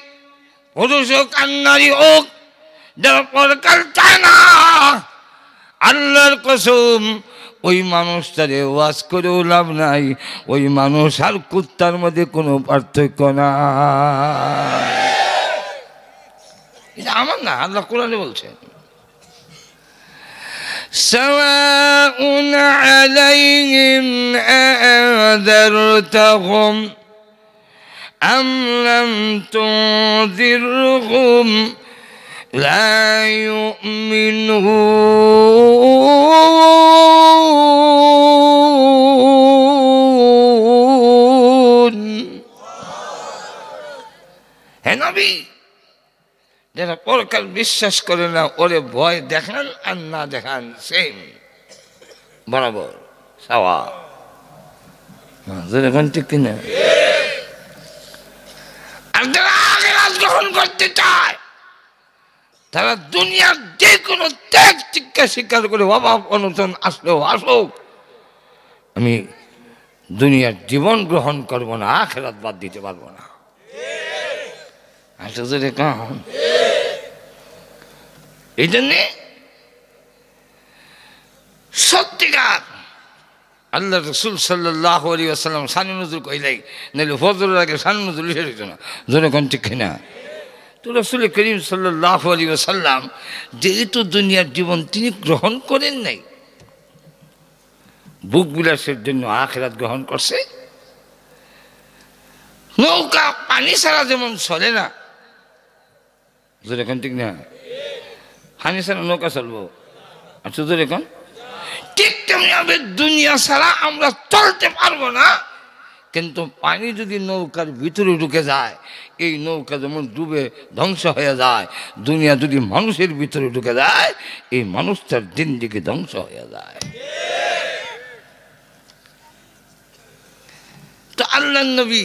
Speaker 1: পুরুষ হোক আর নারী হোক, যারা ফরকার চায় না, আল্লাহর কসম ওই মানুষটারে ওয়াজ করেও লাভ নাই। ওই মানুষ আর কুত্তার মধ্যে কোনো পার্থক্য না। এটা আমার না, আল্লাহ কোরআনে বলছেন, সাওয়াউন আলাইহিম আযারতাহুম আম লাম তুযিরহুম লা ইউমিনুন। হে নবী, যারা পরকাল বিশ্বাস করে না ওরে ভয় দেখান আর না দেখান সেম, বরাবর সাওয়া। এখন ঠিক কিনা? আর যারা আখিরাত গ্রহণ করতে চায় তারা দুনিয়ার যে কোনো ত্যাগ চিৎকার স্বীকার করে অভাব অনটন আসলেও আসুক, আমি দুনিয়ার জীবন গ্রহণ করব না, আখিরাত বাদ দিতে পারবো না। আসলে কম এই জন্যে সত্যিকার আল্লাহ রসুল সাল্লাল্লাহু আলাইহি ওয়াসাল্লাম শানে নুজুল কইলাই, নাহলে ফজরের আগে শানে নুজুল শেষ হইতো না। জোরে কোন ঠিক না? তো রসুল করিম সাল্লাল্লাহু আলাইহি ওয়াসাল্লাম যেহেতু দুনিয়ার জীবন তিনি গ্রহণ করেন নাই, বুক বিলাসের জন্য আখিরাত গ্রহণ করছে। নৌকা পানি ছাড়া যেমন চলে না, জোরে কোন ঠিক না? পানি ছাড়া নৌকা চলবো? আচ্ছা জোরে কোন? ঠিক তেমনি হবে দুনিয়া ছাড়া আমরা চলতে পারবো না। কিন্তু পানি যদি নৌকার ভিতরে ঢুকে যায়, এই নৌকা যেমন ডুবে ধ্বংস হয়ে যায়, দুনিয়া যদি মানুষের ভিতরে ঢুকে যায়, এই মানুষটার জিন্দেগি ধ্বংস হয়ে যায়। তো আল্লাহ নবী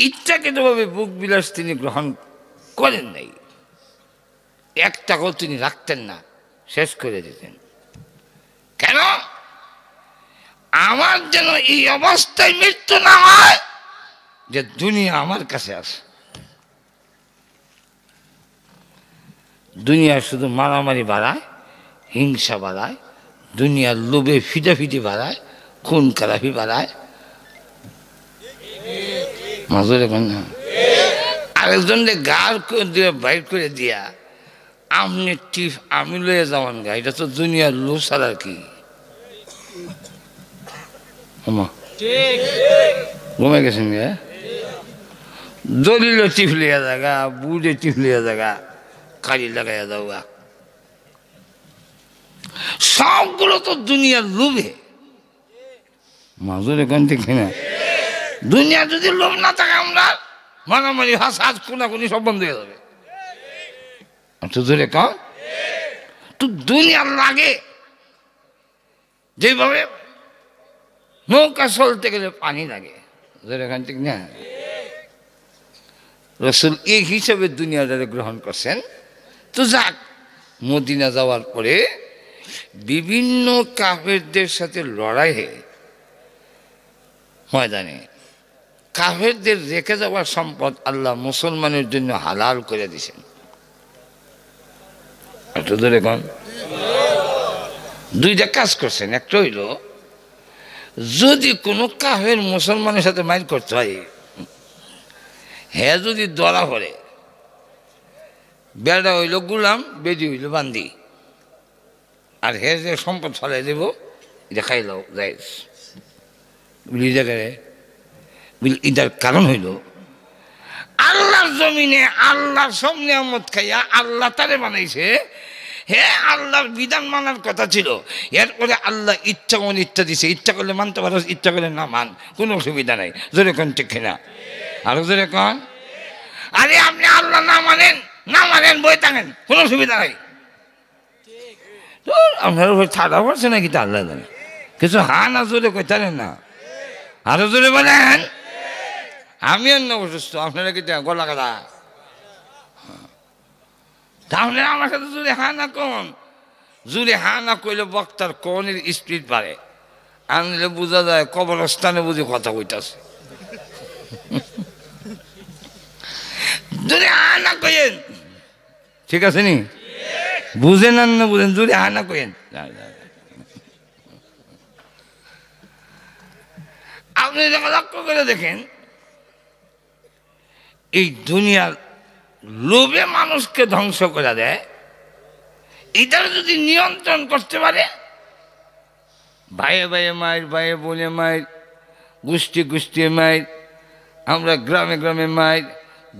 Speaker 1: ইচ্ছাকৃতভাবে বুক বিলাস তিনি গ্রহণ করেন নাই, একটাকেও তিনি রাখতেন না, শেষ করে দিতেন। কেন? আমার যেন এই অবস্থায় মৃত্যু না হয় যে দুনিয়া আমার কাছে আসে। দুনিয়া শুধু মারামারি বাড়ায়, হিংসা বাড়ায়, দুনিয়ার লোভে ফিটাফিটি বাড়ায়, খুন খারাপি বাড়ায়। মাজুরে কোন আরেকজনকে গার দিয়ে বাইর করে দিয়া আপনি টিপ আমি লয়ে যাওয়ান গা, এটা তো দুনিয়ার লোভ ছাড়া কি? ঘুমে গেছেন গে? দলিল টিপ লিয়া জায়গা, বুড়ে টিপ লিয়া জায়গা, কালি লাগাইয়া যাও গা, সবগুলো তো দুনিয়ার লোভে। মাজুরে কোন ঠিক না? দুনিয়া যদি লোভ না থাকে আমরা মারামারি হাস কোনাকুনি সব বন্ধ হয়ে যাবে। তো ধরে কম তো দুনিয়ার লাগে যেভাবে নৌকা চলতে গেলে পানি লাগে, এখান থেকে না? রসুল এই হিসাবে দুনিয়াটারে গ্রহণ করছেন। তো যাক, মদিনা যাওয়ার পরে বিভিন্ন কাফেরদের সাথে লড়াই ময়দানে কাফেরদের রেখে যাওয়ার সম্পদ আল্লাহ মুসলমানের জন্য হালাল করে দিয়েছেন। এখন দুইটা কাজ করছেন। একটা হইল, যদি কোনো কাফের মুসলমানের সাথে মাইর করতে হয়, হে যদি ধরা পড়ে, বেড়া হইল গুলাম, বেদি হইল বান্দি, আর হে যে সম্পদ ফলাই দেব, এটা খাইলাও যাই বুঝলি জায়গায়। এটার কারণ হইল আল্লাহর জমিনে আল্লাহর সব নিয়ামত খাইয়া আল্লাহ তারে বানাইছে, হে আল্লাহর বিধান মানার কথা ছিল, এরপরে আল্লাহ ইচ্ছা ইচ্ছা দিছে, ইচ্ছা করলে মানতে পারো, ইচ্ছা করলে না মান, কোনো অসুবিধা নাই। জোরে কোন ঠিক না? আরো জোরে কোন। আরে আপনি আল্লাহ না মানেন বই থাকেন, কোনো অসুবিধা নাই। তো আপনার উপর ঠাড়া পড়ছে নাকি তা আল্লাহ জানে, কিছু হা না জোরে কইতারেন না, আরো জোরে বলেন। আমি অন্য অসুস্থ, আপনারা কি গলা কাটা, তাহলে আমার সাথে জোরে হা না কোন, জোরে হা না কইলে বক্তার কনের স্পিড বাড়ে, আনলে বোঝা যায় কবরস্থানে বুঝে কথা কইতাছে। জোরে হা না কইেন, ঠিক আছে নি? বুঝেন আর না বুঝেন, জোরে হা না কইেন। আপনি যখন লক্ষ্য করে দেখেন, এই দুনিয়ার লোভে মানুষকে ধ্বংস করে দেয়, এটার যদি নিয়ন্ত্রণ করতে পারে, ভাইয়ে ভাইয়ে মায়ের, ভাইয়ে বোনে মায়ের, গোষ্ঠী গোষ্ঠী মায়ের, আমরা গ্রামে গ্রামে মায়ের,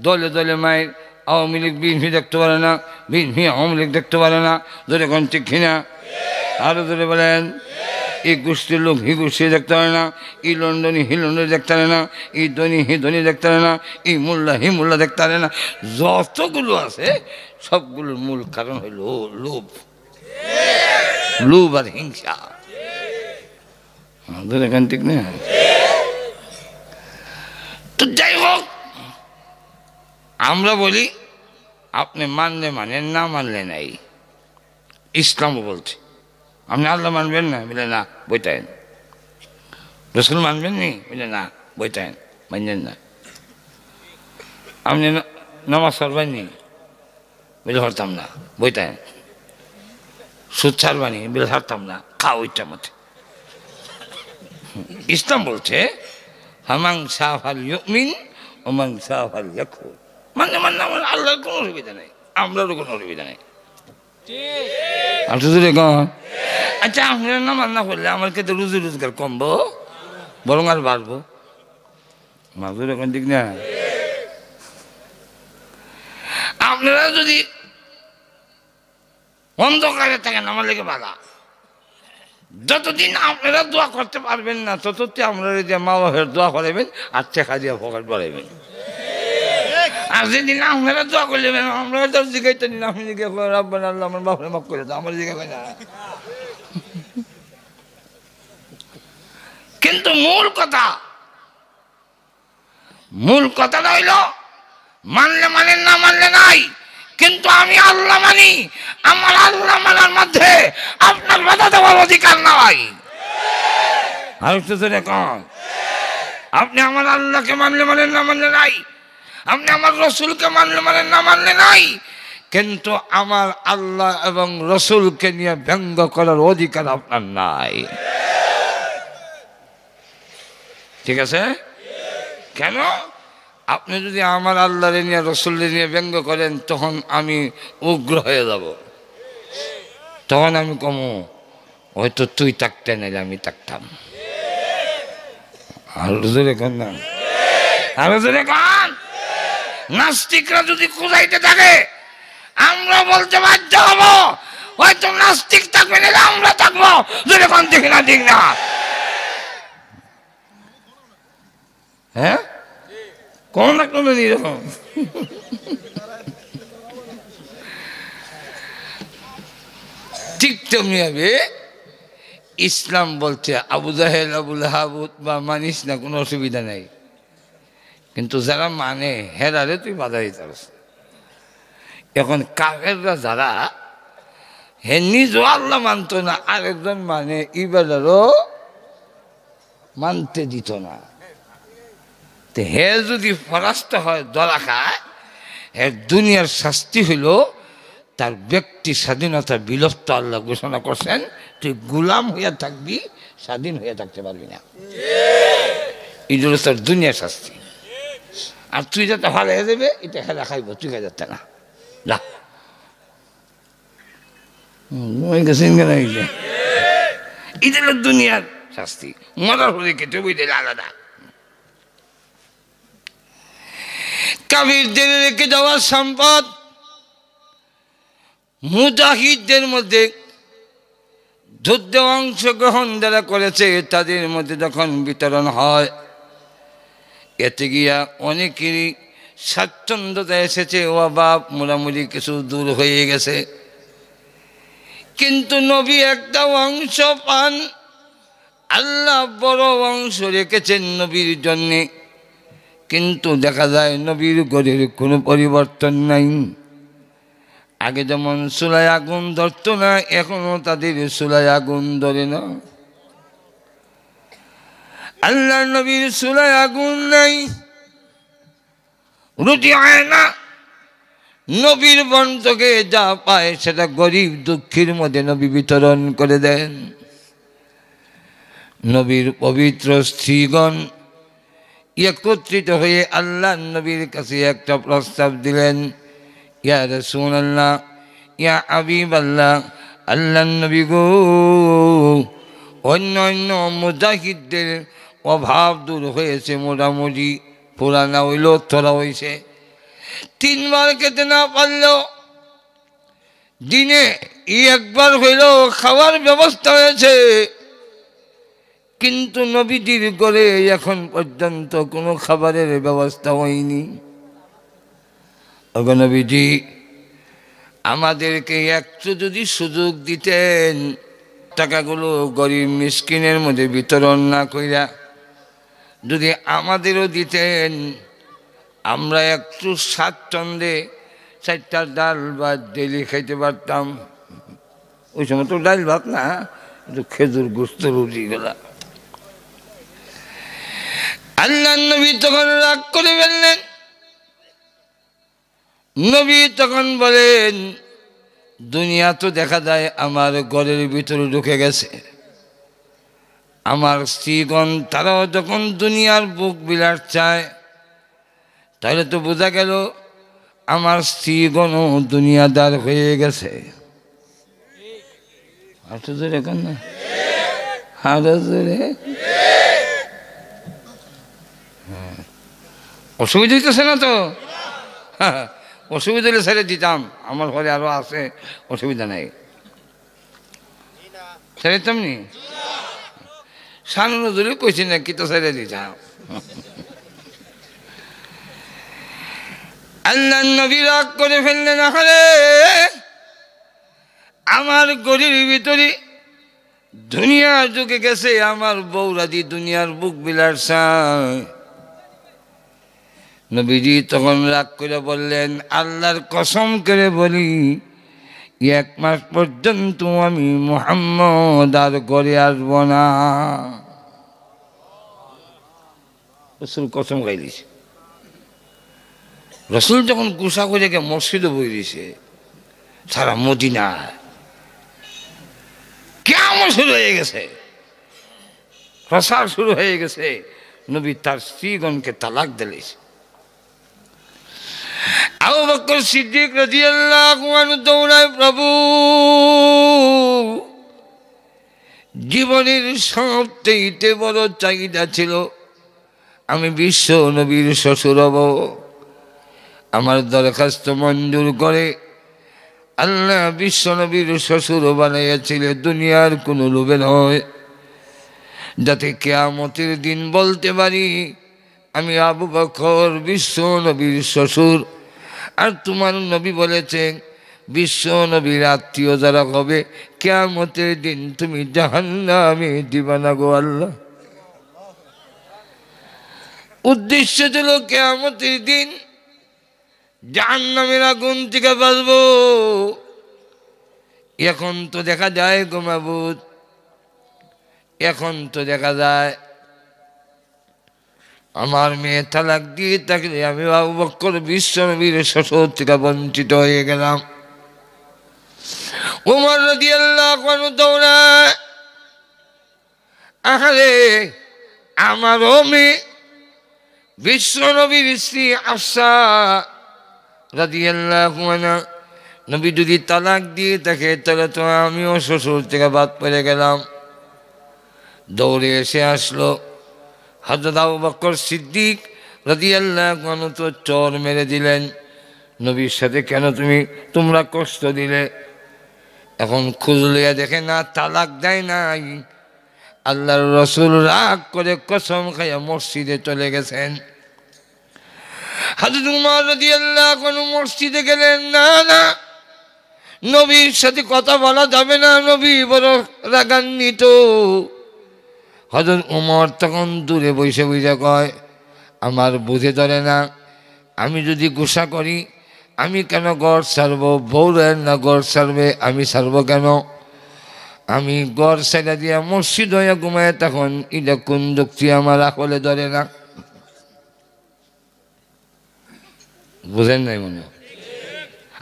Speaker 1: দলে দলে মায়ের, আওয়ামী লীগ বিএনপি দেখতে পারে না, বিএনপি আওয়ামী লীগ দেখতে পারে না, ধরে কোন ঠিক কিনা? আরো ধরে বলেন। এই গোষ্ঠীর লোক হি গোষ্ঠী দেখতে পারে না, এই লন্ডনী হি লন্ডনী দেখতে পারে না, এই ধনী হি ধনী দেখতে পারে না, এই মোল্লা হি মোল্লা দেখতে পারে না। যতগুলো আছে সবগুলোর মূল কারণ হইল লোভ, লোভ আর হিংসা। এখান ঠিক না? তো যাই হোক, আমরা বলি আপনি মানলে মানেন, না মানলে নাই। ইসলামও বলছে আপনি আল্লাহ মানবেন না, বলে না বইটায়েন। রসুল মানবেন নি, বলে না বইটায়েন, মানবেন না। আপনি নামাজ পড়বেন নি, বলে হরতাম না, বইটায়েন। সুদ ছাড়বানি, বলে ছাড়তাম না, খাও ইচ্ছা মতে। ইসলাম বলছে হামাং সাফাল ইউমিন ওমাং সাফাল ইয়াকফুর, মানে আমার আল্লাহর কোনো অসুবিধা নেই, আমরারও কোনো অসুবিধা নেই। আচ্ছা, আপনারা নামাজ না করলে আমার ক্ষেত্রে রুজি রোজগার কমবো, বরং আর বাড়বো। মাজুর এখন ঠিক না? আপনারা যদি অন্ধকারে থাকেন আমার লেগে বাধা, যতদিন আপনারা দোয়া করতে পারবেন না ততদিন আমরা যে মা বাবার দোয়া করাবেন আর চেখা দিয়ে ফকাট বাড়াবেন। আর যেদিন আপনারা দোয়া করলেন আমরা তো জিগাইতে নিন, আপনি জিজ্ঞে রাব্বানা আল্লাহ আমার বাপরে মাফ করে দাও, আমার জিজ্ঞাসা না। কিন্তু মূল কথাটা হইল মানলে মানেন, না মানলে নাই। কিন্তু আমি আল্লাহ মানি, আমার আল্লাহ মানার মধ্যে আপনার বাধা দেওয়ার অধিকার নাই। আর একটু জোরে কন। আপনি আমার আল্লাহকে মানলে মানেন, না মানলে নাই। আপনি আমার রসুলকে মানলে মানেন, না মানলে নাই। কিন্তু আমার আল্লাহ এবং রসুলকে নিয়ে ব্যঙ্গ করার অধিকার আপনার নাই। ঠিক আছে? কেন? আপনি যদি আমার আল্লাহরে নিয়ে রসুলের নিয়ে ব্যঙ্গ করেন তখন আমি উগ্র হয়ে যাব, তখন আমি কমো হয়তো তুই থাকতে নাইলে আমি থাকতাম। আরো জোরে কন না, আরো জোরে কন। নাস্তিকরা যদি খুঁজাইতে থাকে আমরা বলতে বাধ্য হবো, হয়তো নাস্তিক থাকবে না আমরা থাকবো। জোরে কন ঠিক না? ঠিক না? হ্যাঁ, কোন না কোন এরকম। ঠিক তেমনি হবে ইসলাম বলছে আবু জাহেল আবু লাহাব বা মানিস না, কোনো অসুবিধা নেই। কিন্তু যারা মানে হেরারে তুই বাধা দিতে পারছ। এখন কাফেররা যারা হে নিজ আল্লাহ মানত না, আরেকজন মানে ইবাদারও মানতে দিত না। হে যদি পরাস্ত হয়, ধরা খায়, এর দুনিয়ার শাস্তি হইল তার ব্যক্তি স্বাধীনতা বিলুপ্ত। আল্লাহ ঘোষণা করছেন তুই গোলাম হইয়া থাকবি, স্বাধীন হইয়া থাকতে পারবি না। এই জন্য তার দুনিয়ার শাস্তি। আর তুই যাতে ভালো হয়ে যাবে এটা খেলা খাইব, তুই খাই যাচ্ছে না, যা এটা হলো দুনিয়ার শাস্তি। মরার হলে কেটে বইতে আলাদা। কাফিরদের রেখে যাওয়ার সম্পদ মুজাহিদদের মধ্যে যুদ্ধে অংশগ্রহণ যারা করেছে তাদের মধ্যে যখন বিতরণ হয়, এতে গিয়া অনেকেরই স্বাচ্ছন্দ্যতা এসেছে, ও বাপ মোটামুটি কিছু দূর হয়ে গেছে। কিন্তু নবী একটা অংশ পান, আল্লাহ বড় অংশ রেখেছেন নবীর জন্যে। কিন্তু দেখা যায় নবীর ঘরের কোনো পরিবর্তন নাই। আগে যেমন চুলায় আগুন ধরত না, এখনো তাদের চুলায় আগুন ধরে না। আল্লাহ নবীর চুলায় আগুন নাই, রুটি হয় না। নবীর বন্ধকে যা পায় সেটা গরিব দুঃখীর মধ্যে নবী বিতরণ করে দেন। নবীর পবিত্র স্ত্রীগণ একত্রিত হয়ে আল্লাহ নবীর কাছে একটা প্রস্তাব দিলেন, ইয়া রাসূলুল্লাহ, ইয়া হাবিবাল্লাহ, আল্লাহ নবী গো, অন্য অন্য মুজাহিদদের অভাব দূর হয়েছে, মোটামুটি পুরানা হইল তোরা হয়েছে। 3 বার খেতে না পারলেও দিনে একবার হইল খাওয়ার ব্যবস্থা হয়েছে, কিন্তু নবীজির ঘরে এখন পর্যন্ত কোনো খাবারের ব্যবস্থা হয়নি। ওগো নবীজি, আমাদেরকে একটু যদি সুযোগ দিতেন, টাকাগুলো গরিব মিসকিনের মধ্যে বিতরণ না কইরা যদি আমাদেরও দিতেন, আমরা একটু স্বাচ্ছন্দ্যে 4টা ডাল ভাত ডেলি খাইতে পারতাম। ওই সময় তো ডাল ভাত না, একটু খেজুর গোস্ত রুটি গেলা। আল্লাহ নবী তখন রাগ করে ফেললেন। নবী তখন বলেন, দুনিয়া তো দেখা যায় আমার ঘরের ভিতরে ঢুকে গেছে, আমার স্ত্রীগণ তারাও যখন দুনিয়ার বুক বিলাস চায়, তাহলে তো বোঝা গেল আমার স্ত্রীগণও দুনিয়াদার হয়ে গেছে। অসুবিধা হইতেছে না তো? অসুবিধা হলে ছেড়ে দিতাম, আমার ঘরে আরো আছে, অসুবিধা নাই, ছেড়ে দিতাম নি। সানু নজরুল কইছি না কি তো ছেড়ে দিতাম। আল্লাহ নবী রাগ করে ফেললেন, আরে আমার গরির ভিতরে দুনিয়া ঢুকে গেছে, আমার বৌরাদি দুনিয়ার বুক বিলার চায়। নবীজি তখন রাগ করে বললেন, আল্লাহর কসম করে বলি, 1 মাস পর্যন্ত আমি মুহাম্মদ আর ঘরে আসব না। রসুল কসম খাই দিছে। রসুল যখন গুসা করে মসজিদে বই দিছে, সারা মদিনায় কেমন শুরু হয়ে গেছে, প্রসার শুরু হয়ে গেছে। নবী তার স্ত্রীগণকে তালাক দিলেছে। আবু বকর সিদ্দিক রাদিয়াল্লাহু আনহু দৌড়ায়, প্রভু, জীবনের সবচেয়ে বড় চাহিদা ছিল আমি বিশ্ব নবীর শ্বশুর হব। আমার দরখাস্ত মঞ্জুর করে আল্লাহ বিশ্ব নবীর শ্বশুর বানাইয়াছিল, দুনিয়ার কোনো লোভে নয়, যাতে কিয়ামতের দিন বলতে পারি আমি আবু বকর বিশ্ব নবীর শ্বশুর। আর তোমার নবী বলেছেন বিশ্ব নবীর আত্মীয় যারা হবে কিয়ামতের দিন তুমি জাহান্নামে দিবা না গো আল্লাহ। উদ্দেশ্য ছিল কিয়ামতের দিন জাহান্নামের আগুন থেকে বাঁচবো। এখন তো দেখা যায় গো মাবুদ, এখন তো দেখা যায় আমার মেয়ে তালাক দিয়ে থাকলে আমি আবু বকর বিশ্ব নবীর শ্বশুর থেকে বঞ্চিত হয়ে গেলাম। ওমর রাদিয়াল্লাহু আনহু দৌড়ায়, আরে আমারও মেয়ে বিশ্ব নবীর স্ত্রী আফসা রাদিয়াল্লাহু আনহা, নবী যদি তালাক দিয়ে থাকে তাহলে তো আমিও শ্বশুর থেকে বাদ পড়ে গেলাম। দৌড়ে এসে আসলো হযরত আবু বকর সিদ্দিক রাদিয়াল্লাহু আনহু তো চর মেরে দিলেন, নবীর সাথে কেন তোমরা কষ্ট দিলে? এখন খুঁজলে দেখে না তালাক দেয় নাই, আল্লাহর রাসূল রাগ করে কসম খাইয়া মসজিদে চলে গেছেন। হযরত উমর রাদিয়াল্লাহু আনহু মসজিদে গেলেন, না না নবীর সাথে কথা বলা যাবে না, নবী বড় রাগান্বিত। হযরত উমর তখন দূরে বসে বসে কয়, আমার বুঝে ধরে না, আমি যদি গুসা করি আমি কেন গড় ছাড়বো? বউরের না গড় ছাড়বে, আমি ছাড়বো কেন? আমি গড় ছেড়ে দিয়া মসজিদ হইয়া ঘুমায় তখন এটা কোন যুক্তি আমার আকলে ধরে না। বুঝেন নাই মনে হয়?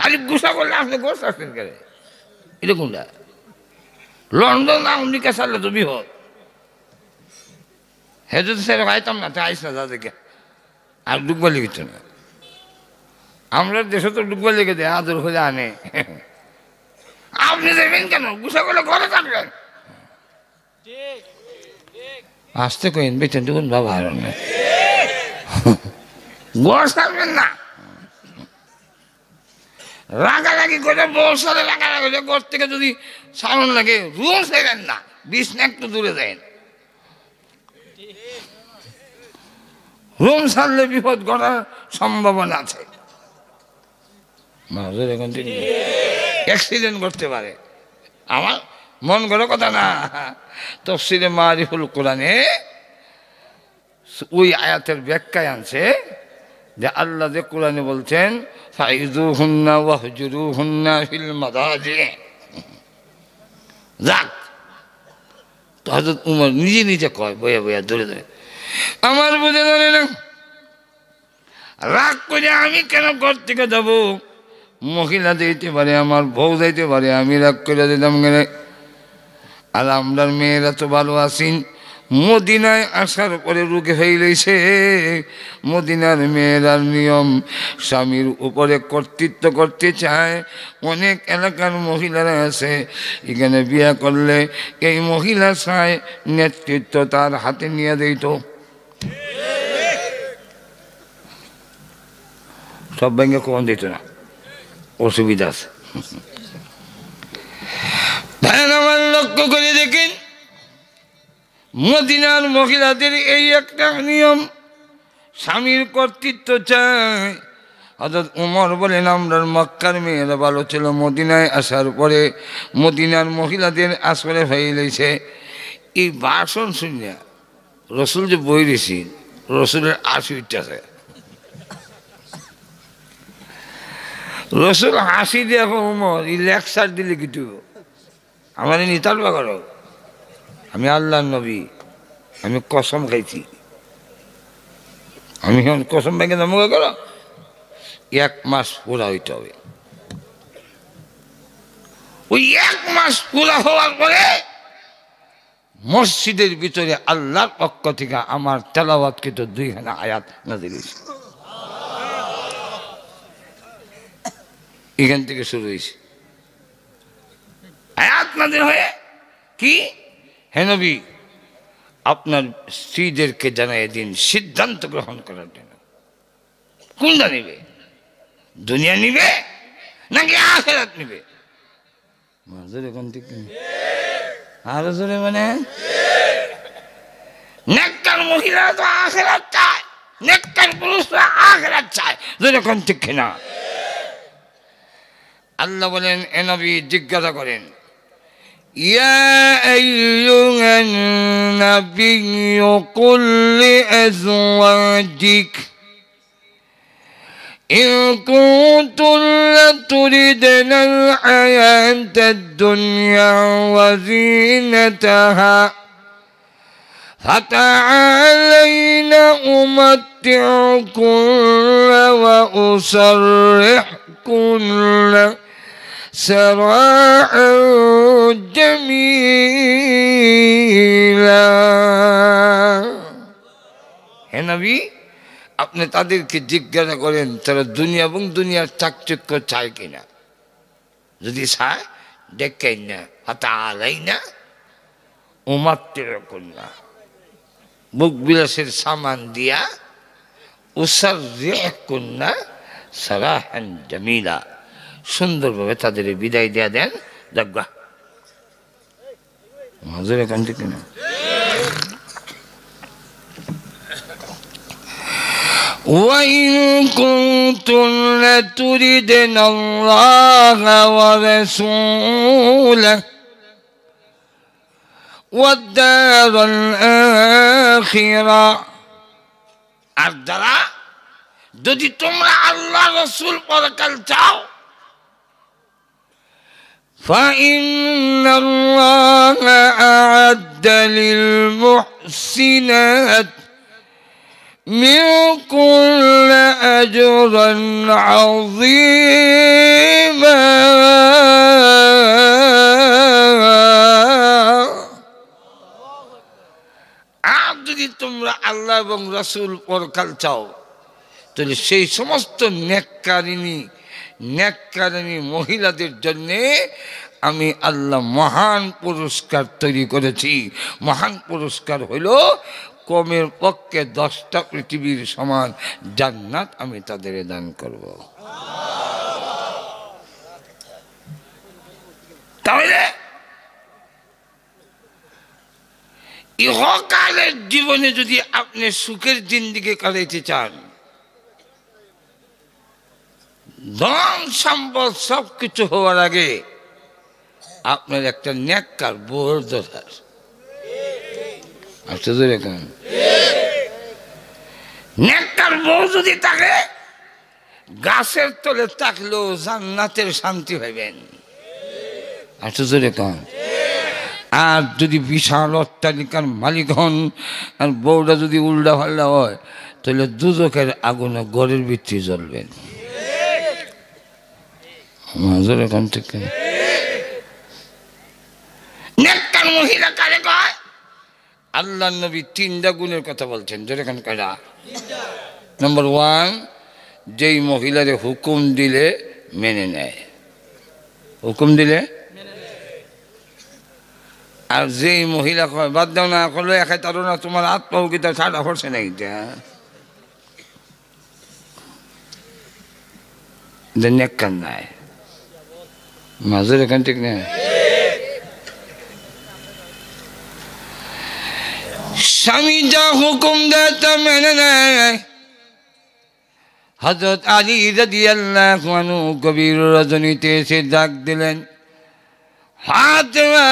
Speaker 1: আরে গুসা করলে আপনি গড় ছাড়ছেন কেন? এটা কোনটা? লন্ডন আমেরিকা ছাড়লে তো বিপদ। হ্যাঁ যদি সেরকম আইতাম না, আইস না যা দেখে আর ডুববা লেগেছ না। আমরা দেশে তো ডুববা লেগে দেয়, আদর হলে আনে। আপনি দেবেন কেন? গুসা করলে ঘরে থাকবেন। আসতে কইন বেতন দেখুন বাবা, আর ঘর ছাড়বেন না। রাগারাগি করে বউর সাথে রাগারাগি করে ঘর থেকে যদি সারণ লাগে রুম ছেড়েন না, বিছনা একটু দূরে দেন। রুম ছাড়লে বিপদ ঘটার সম্ভাবনা আছে, অ্যাক্সিডেন্ট করতে পারে। আমার মন গড়ে কথা না, তাফসীরে মারিফুল কোরআনে ওই আয়াতের ব্যাখ্যায় আনছে যে আল্লাহ যে কোরআনে বলছেন ফাইযুহুন্না ওয়াহজুরুহুন্না ফিল মাদাজি। যাক, তো হযরত উমর নিজে নিজে কয় বইয়া বইয়া ধরে ধরে, আমার বুঝে ধরে না, রাগ করে আমি কেন ঘর থেকে যাব? মহিলা দিতে পারে, আমার বউ দিতে পারে, আমি রাগ করে দিতাম কেন? আর আমরার মেয়েরা তো ভালো আছেন, মদিনায় আসার পরে রুখে ফেলেছে। মদিনার মেয়েরার নিয়ম, স্বামীর উপরে কর্তৃত্ব করতে চায়। অনেক এলাকার মহিলারা আছে, এখানে বিয়ে করলে এই মহিলা চায় নেতৃত্ব তার হাতে নিয়ে দিত। সব ব্যাংকে কখন দিত না, অসুবিধা আছে। আমার লক্ষ্য করে দেখেন, মদিনার মহিলাদের এই একটা নিয়ম, স্বামীর কর্তৃত্ব চায়। হযরত উমর বলেন আমরা মক্কার মেয়েরা ভালো ছিল, মদিনায় আসার পরে মদিনার মহিলাদের আসরে ফেলেছে। এই ভাষণ শুনিয়া রসুল যে বই দিয়েছি, রসুলের হাসি উঠতেছে। রসুল হাসি দিয়ে উমর এই লেকচার দিলে কিছু আমার নিতালবা করো, আমি আল্লাহর নবী, আমি কসম খাইছি, আমি কসম ভেঙে নমুখা করো, 1 মাস পুরা হইতে হবে। ওই 1 মাস পুরা হওয়ার পরে মসজিদের ভিতরে আল্লাহর পক্ষ থেকে আমার তেলাওয়াতকৃত 2খানা আয়াত নাযিল হয়েছে। এখান থেকে শুরু হয়েছে আয়াত নাযিল হয়ে, কি হে নবী আপনার স্ত্রীদেরকে জানাই দিন সিদ্ধান্ত গ্রহণ করার জন্য, কোনটা নিবে? দুনিয়া নিবে নাকি আখিরাত নিবে? আরো জোরে মানে নেককার মহিলারা তো আখিরাত চায়, নেককার পুরুষরা আখিরাত চায়, যেরকম ঠিক কিনা? আল্লাহ বলেন এ নবী জিজ্ঞাসা করেন, ইয়া আইয়ুহান নাবিয়্যু কুল লিআজওয়াজিক ইন কুনতুন্না তুরিদনাল হায়াতাদ দুনিয়া ওয়া যিনাতাহা ফাতাআলাইনা উমাত্তিউকুন্না ওয়া উসাররিহুকুন্না سراحا جميلا। হে নবী আপনি তাদেরকে জিজ্ঞাসা করেন তারা দুনিয়া এবং দুনিয়ার চাকচক্য চায় কিনা। যদি চায় দেখেন না হাতা আলাই না উমাত্তের কন্যা মুখ বিলাসের সামান দিয়া উসার রেহ কন্যা সারাহান জামিলা, সুন্দরভাবে তাদের বিদায় দেয়া দেন। যাজ্ঞা হাজুর এখান থেকে না وَإِن كُنتُنَّ تُرِدْنَ اللَّهَ وَرَسُولَهُ وَالدَّارَ الْآخِرَةَ, আর যারা যদি তোমরা আল্লাহ রাসূল পরকাল চাও, فَإِنَّ اللَّهَ أَعَدَّ لِلْمُحْسِنَاتِ منكم أجرا عظيما। আর যদি তোমরা আল্লাহ এবং রাসূল পরকাল চাও তাহলে সেই সমস্ত নেককারিনী মহিলাদের জন্যে আমি আল্লাহ মহান পুরস্কার তৈরি করেছি। মহান পুরস্কার হইল কমের পক্ষে 10টা পৃথিবীর সমান জান্নাত আমি তাদের দান করব। তাহলে ইহকালের জীবনে যদি আপনি সুখের জিন্দেগি কাটাইতে চান, ধন সম্পদ সবকিছু হওয়ার আগে আপনার একটা নেককার বউর দরকার। নেককার বউ যদি থাকে, গাছের তলে থাকলেও জান্নাতের শান্তি পাইবেন। আর যদি বিশাল অট্টালিকার মালিক হন আর বউটা যদি উল্টা পাল্টা হয় তাহলে দুজকের আগুনে ঘরের ভিত্তি জ্বলবেন। এখান থেকে নেককার মহিলা কারে কয়? আল্লাহ নবী 3টা গুণের কথা বলছেন। যেরকম কয়টা? নম্বর 1, যেই মহিলারে হুকুম দিলে মেনে নেয়, হুকুম দিলে। আর যেই মহিলা কয় বাদ দাও না, করলে একাই তারও না, তোমার হাত পাও কি তার ছাড়া পড়ছে না, এটা নেককার নাই। মাঝের এখান থেকে না স্বামী যা হুকুম দেয় তা মেনে নেয়। হযরত আলী রাদিয়াল্লাহু আনহু গভীর রজনীতে এসে ডাক দিলেন, ফাতেমা।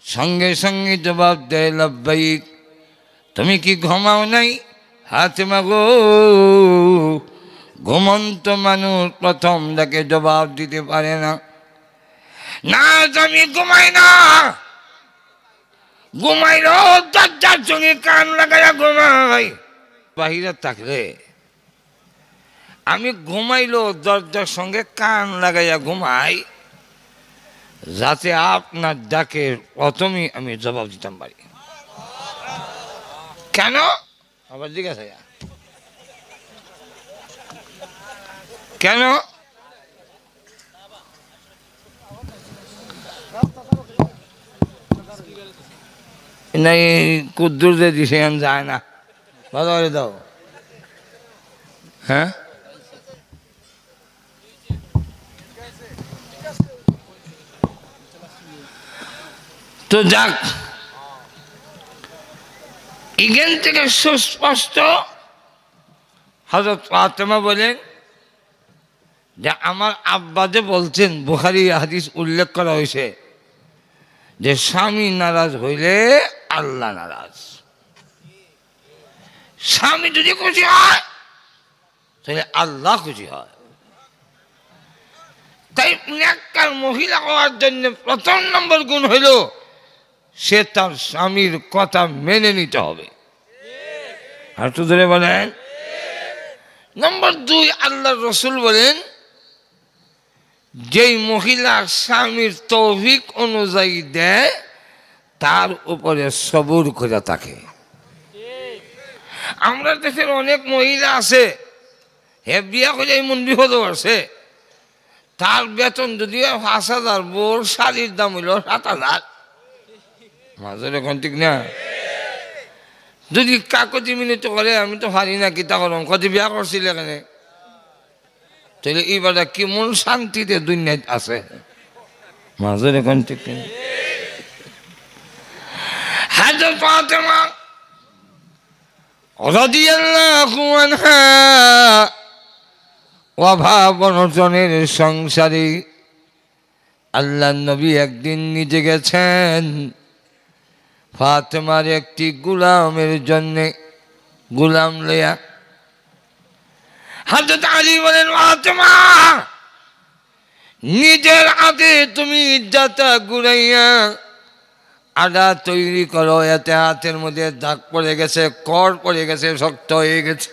Speaker 1: সঙ্গে সঙ্গে জবাব দেয়, লাব্বাইক। তুমি কি ঘুমাও নাই? ফাতেমা গো, ঘুমন্ত মানুষ প্রথম ডাকে জবাব দিতে পারে না। না, আমি ঘুমাই না। ঘুমাইলো দরজার সঙ্গে কান লাগাইয়া ঘুমাই। বাহিরে থাকলে আমি ঘুমাইলো দরজার সঙ্গে কান লাগাইয়া ঘুমাই, যাতে আপনার ডাকে প্রথমেই আমি জবাব দিতাম পারি। কেন? আবার জিজ্ঞাসা কেন? নাই কুদ্দুর যে দিছে যায় না, ভালো করে দাও। হ্যাঁ, তো যাক, এখান থেকে সুস্পষ্ট হযরত ফাতেমা বলেন যে আমার আব্বা যে বলছেন, বুখারী হাদিস উল্লেখ করা হয়েছে যে স্বামী নারাজ হইলে আল্লাহ নারাজ। স্বামী যদি খুশি হয় তাহলে আল্লাহ খুশি হয়। তাই নেককার মহিলা হওয়ার জন্য প্রথম নম্বর গুণ হইল সে তার স্বামীর কথা মেনে নিতে হবে। আর তো ধরে বলেন। নম্বর 2, আল্লাহর রাসূল বলেন, যেই মহিলা স্বামীর তৌফিক অনুযায়ী দেয় তার উপরে সবুর করে থাকে। আমরা দেশের অনেক মহিলা আছে হে বিয়া করে এমন বিপদও আছে তার বেতন যদিও 5,000 বোর শাড়ির দাম হইল 7,000 মাঝের এখন ঠিক না যদি কাকতি মিনিট করে আমি তো পারি না কিতা করম কত বিয়া করছিল এখানে তাহলে এইবার কেমন শান্তিতে দুনিয়ায় আছে মাঝের এখন ঠিক না হযরত ফাতেমা রাদিয়াল্লাহু আনহা অভাব অনটনের সংসারে আল্লাহর নবী একদিন নিজে গেছেন ফাতেমার একটি গোলামের জন্য গোলাম লইয়া হযরত আলী বলেন ফাতেমা নিজের হাতে তুমি ইজ্জাতা গুড়াইয়া আদা তৈরি করো এতে হাতের মধ্যে দাগ পড়ে গেছে কর পড়ে গেছে শক্ত হয়ে গেছে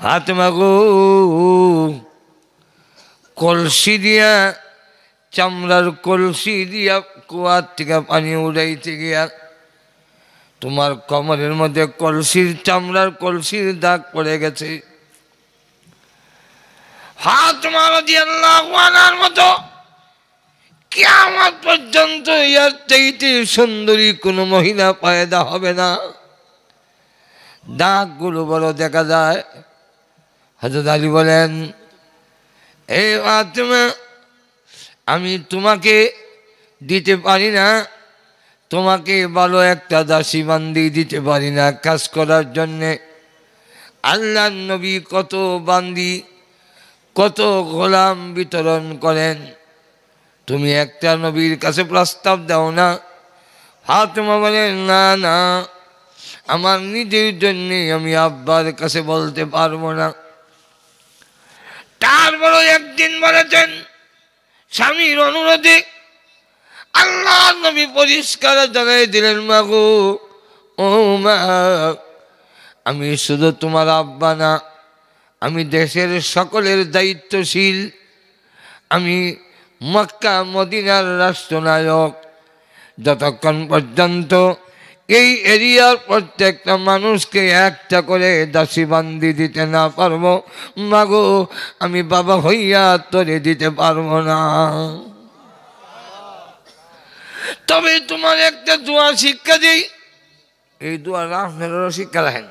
Speaker 1: ফাতেমা গো কলসি দিয়া চামড়ার কলসি দিয়া কুয়ার থেকে পানি উড়াইতে গিয়া তোমার কোমরের মধ্যে কলসির চামড়ার কলসির দাগ পড়ে গেছে ফাতেমা রাদিয়াল্লাহু আনহার মতো কিয়ামত পর্যন্ত ইয়ার চাইতে সুন্দরী কোনো মহিলা পয়দা হবে না দাগগুলো বড় দেখা যায় হযরত আলী বলেন এই ফাতেমা আমি তোমাকে দিতে পারি না তোমাকে ভালো একটা দাসী বান্দি দিতে পারি না কাজ করার জন্যে আল্লাহর নবী কত বান্দি কত গোলাম বিতরণ করেন তুমি একটা নবীর কাছে প্রস্তাব দাও না ফাতেমা বলেন না না আমার নিজের জন্যে আমি আব্বার কাছে বলতে পারবো না তারপরও একদিন বলেছেন স্বামীর অনুরোধে আল্লাহ নবী পরিষ্কার জানাই দিলেন মাগো ও মা আমি শুধু তোমার আব্বা না আমি দেশের সকলের দায়িত্বশীল আমি মক্কা মদিনার রাষ্ট্রনায়ক যতক্ষণ পর্যন্ত এই এরিয়ার প্রত্যেকটা মানুষকে একটা করে দাসী বান্দি দিতে না পারবো মাগো আমি বাবা হইয়া তোরে দিতে পারবো না তবে তোমার একটা দোয়া শিক্ষা দিই এই দোয়া আপনারা শিক্ষা রাখেন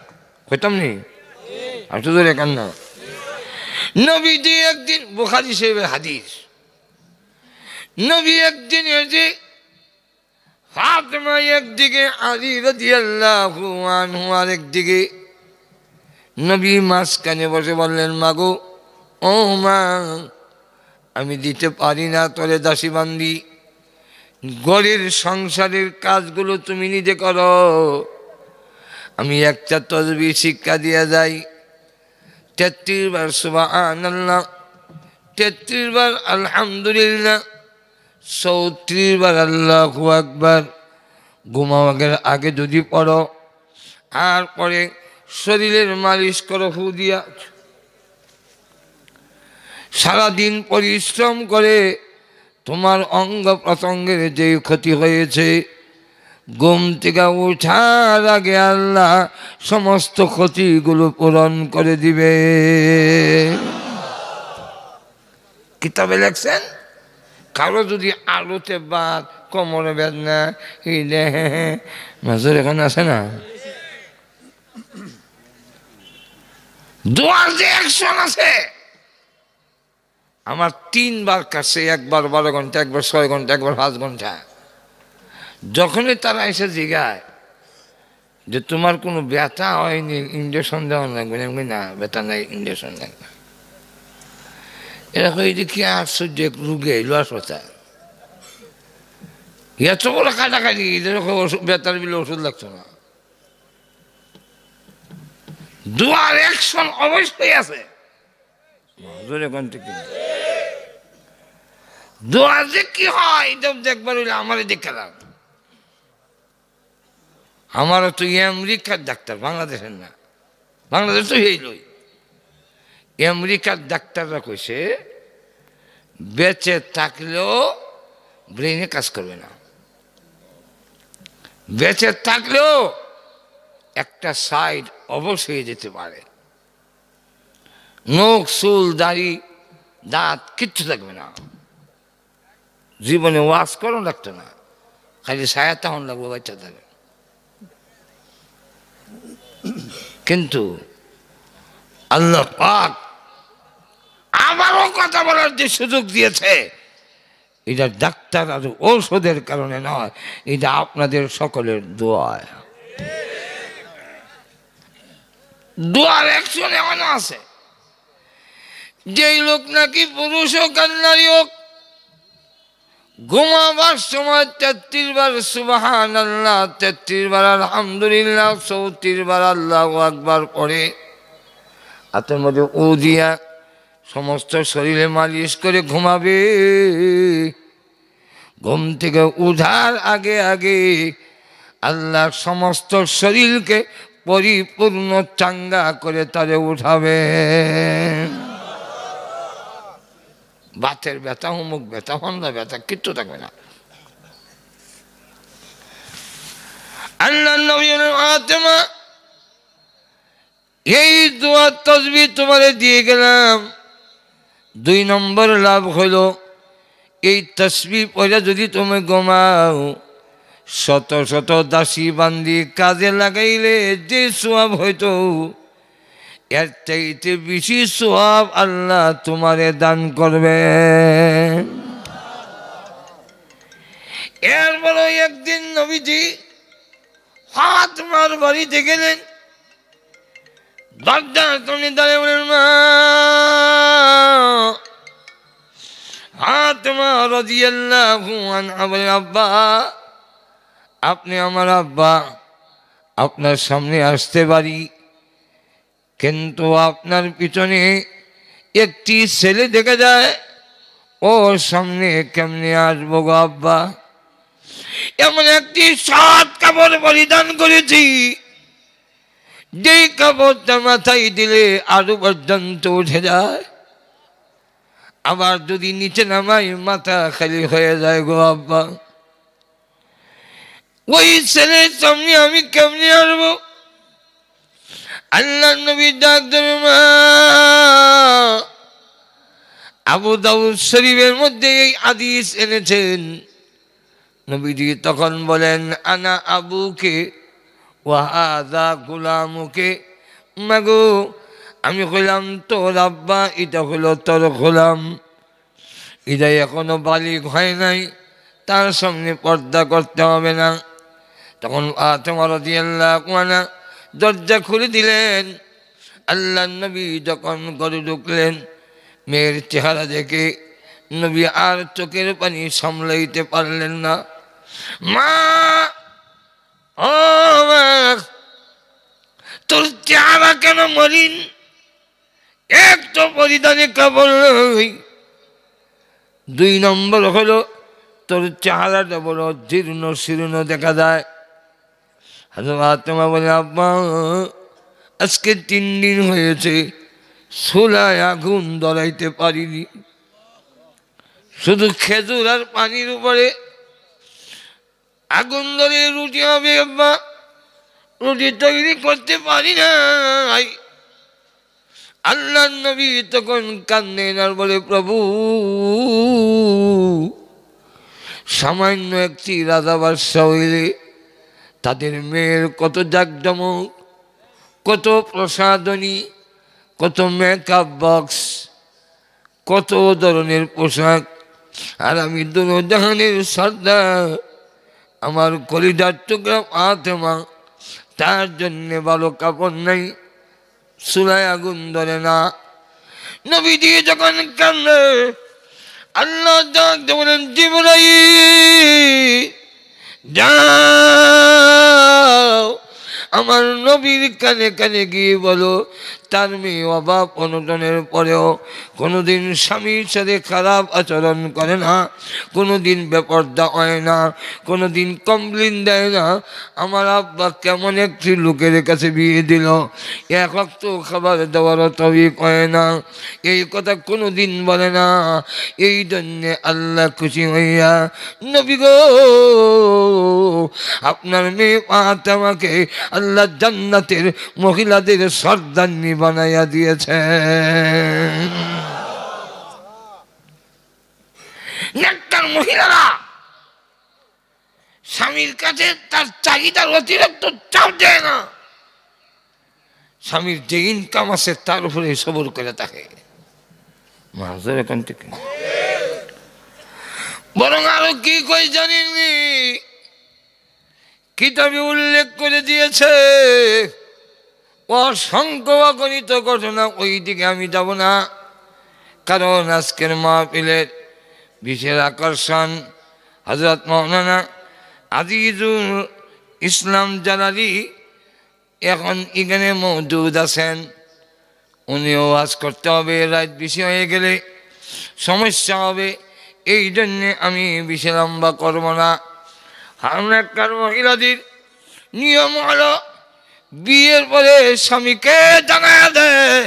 Speaker 1: কইতাম নি আর তো ধরে কান্না নবীজি একদিন বুখারী শরীফের হাদিস নবী একদিন এসে ফাতেমা একদিকে আলী রাদিয়াল্লাহু আনহু আরেকদিকে নবী মাঝখানে বসে বললেন মাগো ও মা আমি দিতে পারি না তোরে দাসী বান্দি ঘরের সংসারের কাজগুলো তুমি নিজে করো আমি একটা তসবিহ শিক্ষা দিয়া যাই 33 বার সুবহানাল্লাহ 33 বার আলহামদুলিল্লাহ 34 বার আল্লাহু আকবার ঘুমাওয়ার আগে যদি পড়ো আর পরে শরীরের মালিশ করো ফু দিয়া সারাদিন পরিশ্রম করে তোমার অঙ্গ প্রত্যঙ্গের যে ক্ষতি হয়েছে ঘুম থেকে ওঠার আগে আল্লাহ সমস্ত ক্ষতিগুলো পূরণ করে দিবে কিতাবে লেখছেন কারো যদি আলোতে বাদ কোমরে বেদনা মাঝের এখন আছে না দোয়ার যে অ্যাকশন আছে আমার 3 বার কাছে একবার 12 ঘন্টা একবার 6 ঘন্টা একবার 5 ঘন্টা যখনই তারা এসে জিগায় যে তোমার কোনো ব্যথা হয়নি ইঞ্জেকশন দেওয়া লাগবে না ব্যথা নাই ইঞ্জেকশন লাগবে এরকম এই যে কি আশ্চর্য রুগে এলো হাসপাতাল এত বড় কাটাকাটি এরকম ব্যথার বিলে ওষুধ লাগতো না দোয়ার অ্যাকশন অবশ্যই আছে দোয়া যে কি হয় এটা দেখবার হইলে আমারই দেখালাম আমারও তো আমেরিকার ডাক্তার বাংলাদেশের না বাংলাদেশ তো হইলই আমেরিকার ডাক্তাররা কইছে বেঁচে থাকলেও ব্রেনে কাজ করবে না বেঁচে থাকলেও একটা সাইড অবশ হয়ে যেতে পারে, নখ চুল দাড়ি দাঁত কিচ্ছু থাকবে না। জীবনে ওয়াজ করো লাগতো না, খালি ছায়া তখন লাগবে বাচ্চা থাকে। কিন্তু আল্লাহ পাক আবারও কথা বলার যে সুযোগ দিয়েছে, এটা ডাক্তার আর ঔষধের কারণে নয়, এটা আপনাদের সকলের দোয়ায়। দোয়ার অ্যাকশন এমন আছে, যেই লোক নাকি পুরুষ হোক আর নারী হোক, ঘুমাবার সময় ৩৩ বার সুবহানাল্লাহ, ৩৩ বার আলহামদুলিল্লাহ, ৩৪ বার আল্লাহু আকবার পড়ে হাতের মধ্যে উ দিয়া সমস্ত শরীরে মালিশ করে ঘুমাবে। ঘুম থেকে উঠার আগে আগে আল্লাহ সমস্ত শরীরকে পরিপূর্ণ চাঙ্গা করে তারে উঠাবে। বাতের ব্যথা, অমুক ব্যথা, হন্দা ব্যথা কিচ্ছু থাকবে না। আল্লাহ নবী ফাতেমা, এই দোয়া তাসবিহ তোমারে দিয়ে গেলাম। ২ নম্বর লাভ হলো, এই তাসবিহ পড়ে যদি তুমি ঘুমাও, শত শত দাসী বান্দি কাজে লাগাইলে যে সওয়াব হইতো, এর চাইতে বেশি সওয়াব আল্লাহ তোমারে দান করবে। এরপর একদিন নবীজি ফাতেমার বাড়িতে গেলেন। দরজার সামনে দাঁড়িয়ে বলেন, মা ফাতেমা রাদিয়াল্লাহু আনহা বলেন, আব্বা আপনি আমার আব্বা, আপনার সামনে আসতে পারি, কিন্তু আপনার পিছনে একটি ছেলে দেখে যায়, ওর সামনে কেমনে আসবো গো আব্বা? এমন একটি সাত কাপড় পরিধান করেছি, যেই কাপড়টা মাথায় দিলে আরো পর্যন্ত উঠে যায়, আবার যদি নিচে নামাই মাথা খালি হয়ে যায় গো আব্বা। ওই ছেলের সামনে আমি কেমনে আসবো? আল্লাহ নবী ডাক দেবে, মা। আবু দাউদ শরীফের মধ্যে এই হাদিস এনেছেন। নবীজি তখন বলেন, আনা আবুকে ওয়া হাযা গুলামুকে, মাগো আমি হইলাম তোর আব্বা, এটা হলো তোর গোলাম, এটা এখনো বালিগ হয় নাই, তার সামনে পর্দা করতে হবে না। তখন ফাতেমা রাদিয়াল্লাহু আনহা দরজা খুলে দিলেন। আল্লাহ নবী যখন ঘরে ঢুকলেন, মেয়ের চেহারা দেখে নবী আর চোখের পানি সামলাইতে পারলেন না। মা, ও মা, তোর চেহারা কেন মলিন? একটু পরিধানে কাপড় নই। ২ নম্বর হলো, তোর চেহারাটা বড় জীর্ণ শীর্ণ দেখা যায়। ফাতেমা বলে, আব্বা আজকে ৩ দিন হয়েছে চুলায় আগুন ধরাইতে পারিনি, শুধু খেজুর আর পানির উপরে আগুন ধরে রুটি হবে আব্বা, রুটি তৈরি করতে পারি না। আল্লাহ নবী তখন কান্দেন আর বলে, প্রভু সামান্য একটি রাজা বাদশাহ হইলে তাদের মেয়ের কত জাকজমক, কত প্রসাদনী, কত মেকআপ বক্স, কত ধরনের পোশাক, আর আমি দুজাহানের সর্দার, আমার কলিজার টুকরা ফাতেমা, তার জন্যে ভালো কাপড় নাই, চুলায় আগুন ধরে না। নবী দিয়ে যখন কান্দে, আল্লাহ বলেন, জিবরাইল যাও আমার নবীর কানে কানে গিয়ে বলো, তার মেয়ে অভাব অনটনের পরেও কোনোদিন স্বামীর সাথে খারাপ আচরণ করে না, কোনোদিন বেপরদা হয় না, কোনোদিন কমপ্লেন দেয় না। আমার আব্বা কেমন একটি লোকের কাছে বিয়ে দিল, এক ওয়াক্ত খাবার দেওয়ারও তৌফিক হয় না, এই কথা কোনোদিন বলে না। এই জন্যে আল্লাহ খুশি হইয়া নবী গো আপনার মেয়ে ফাতেমাকে আল্লাহ জান্নাতের মহিলাদের সর্দারনি বানাইয়া দিয়েছে। নেককার মহিলারা স্বামীর কাছে তার চাহিদার অতিরিক্ত চাপ দেয় না, স্বামীর যে ইনকাম আছে তার উপরে সবর করে থাকে। মাঝের এখান থেকে বরং আরো কি কই জানিনি, কিতাবে উল্লেখ করে দিয়েছে অসংখ্য অগণিত ঘটনা। ওই দিকে আমি যাব না, কারণ আজকের মাহফিলের বিশেষ আকর্ষণ হযরত মাওলানা আজিজুল ইসলাম জালালি এখন এখানে মওজুদ আছেন। উনিও ওয়াজ করতে হবে, রাত বেশি হয়ে গেলে সমস্যা হবে, এই জন্যে আমি বেশি লম্বা করব না। হামনাকার মহিলাদের নিয়ম হলো বিয়ের পরে স্বামীকে জানায়া দেয়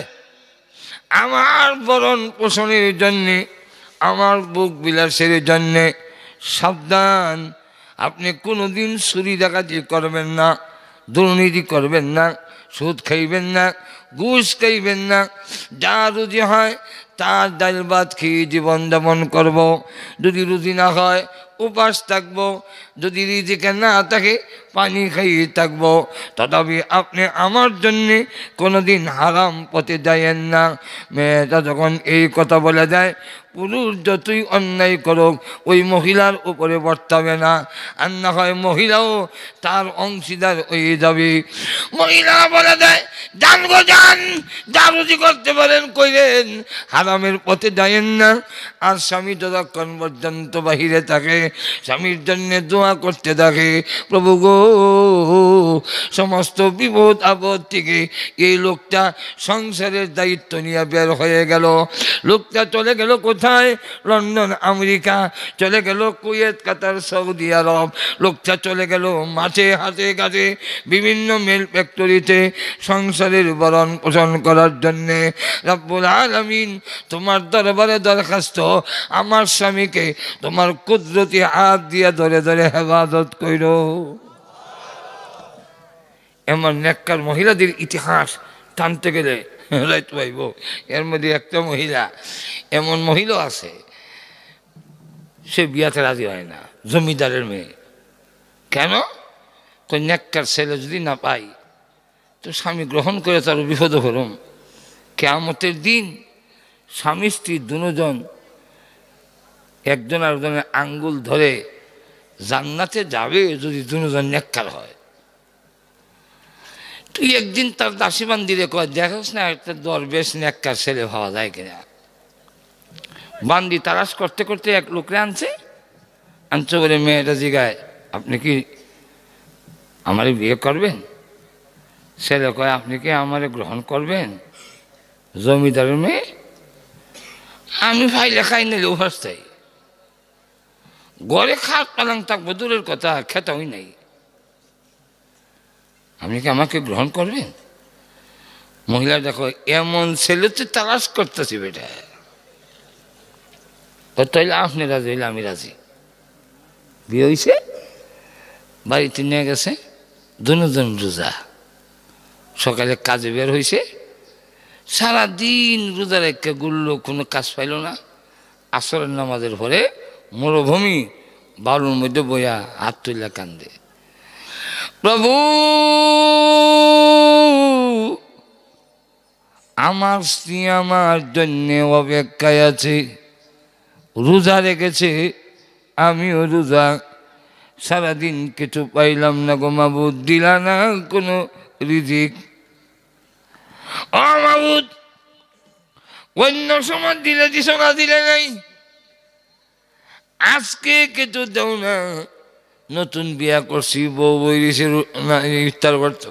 Speaker 1: আমার ভরণ পোষণের জন্যে, আমার বুক বিলাসের জন্যে সাবধান, আপনি কোনোদিন চুরি ডাকাতি করবেন না, দুর্নীতি করবেন না, সুদ খাইবেন না, ঘুষ খাইবেন না, যা রুজি হয় তার ডাল ভাত খেয়ে জীবন যাপন করব। যদি রুজি না হয় উপাস থাকবো, যদি রিজিকে না থাকে পানি খাইয়ে থাকবো। তথাপি আপনি আমার জন্যে কোনোদিন হারাম পথে যাইয়েন না। মেয়েটা যখন এই কথা বলে দেয়, পুরুষ যতই অন্যায় করুক ওই মহিলার উপরে বর্তাবে না, আর না হয় মহিলাও তার অংশীদার হয়ে যাবে। মহিলা বলে দেয় যান গো যান, যা রুজি করতে পারেন কইরেন, হারামের পথে যাইয়েন না। আর স্বামী যতক্ষণ পর্যন্ত বাহিরে থাকে স্বামীর জন্য দোয়া করতে থাকে, প্রভু গো সমস্ত বিপদ আপদ থেকে এই লোকটা সংসারের দায়িত্ব নিয়ে বের হয়ে গেল। লোকটা চলে গেল কোথায়? লন্ডন, আমেরিকা, চলে গেল কুয়েত, কাতার, সৌদি আরব। লোকটা চলে গেল মাঠে হাতে কাজে, বিভিন্ন মিল ফ্যাক্টরিতে সংসারের ভরণ পোষণ করার জন্যে। রব্বুল আলামিন তোমার দরবারে দরখাস্ত, আমার স্বামীকে তোমার কুদরতি হাত দিয়ে ধরে ধরে হেফাজত কইরো। এমন নেককার মহিলাদের ইতিহাস টানতে গেলে রাইত পাইব। এর মধ্যে একটা মহিলা, এমন মহিলা আছে সে বিয়াতে রাজি হয় না, জমিদারের মেয়ে। কেন? তো নেককার ছেলে যদি না পাই তো স্বামী গ্রহণ করে তার বিপদ হরম। কিয়ামতের দিন স্বামী স্ত্রী দুজন একজন আরেকজনের আঙ্গুল ধরে জান্নাতে যাবে যদি দুজন নেককার হয়। তুই একদিন তার দাসীবান দিলে কয় দেখোস না একটা দরবেশ নেককার ছেলে পাওয়া যায় কিনা। বান্দি তালাশ করতে করতে এক লোকরে আনছে বলে মেয়েটা জিগায় আপনি কি আমারে বিয়ে করবেন? ছেলে কয় আপনি কি আমারে গ্রহণ করবেন? জমিদারের মেয়ে, আমি ফাইলে খাই নিলে অবস্থায় ঘরে খাট পালাং থাকবো দূরের কথা, খেতাই নাই, আপনি কি আমাকে গ্রহণ করবেন? মহিলা দেখো এমন ছেলে তো তালাশ করতেছি বেটা, তাইলে আপনি রাজি হইলে আমি রাজি। বিয়ে হয়েছে, বাড়িতে নিয়ে গেছে, দুজন রোজা। সকালে কাজে বের হয়েছে, সারাদিন রোজা রেখে গুললো, কোনো কাজ পাইল না। আসরের নামাজের পরে মরুভূমি বালুর মধ্যে বইয়া হাত তুলে কান্দে, প্রভু আমার স্ত্রী আমার জন্য অপেক্ষায় আছে, রোজা রেখেছে, আমিও রোজা, সারাদিন কিছু পাইলাম না গো মাবুদ, দিলা না কোনো রিজিক। ও মাবুদ অন্য সময় দিলে দিস না, দিলে নাই, আজকে কিছু দাও না। নতুন বিয়া করছি, বউ বইছে ইফতার করত,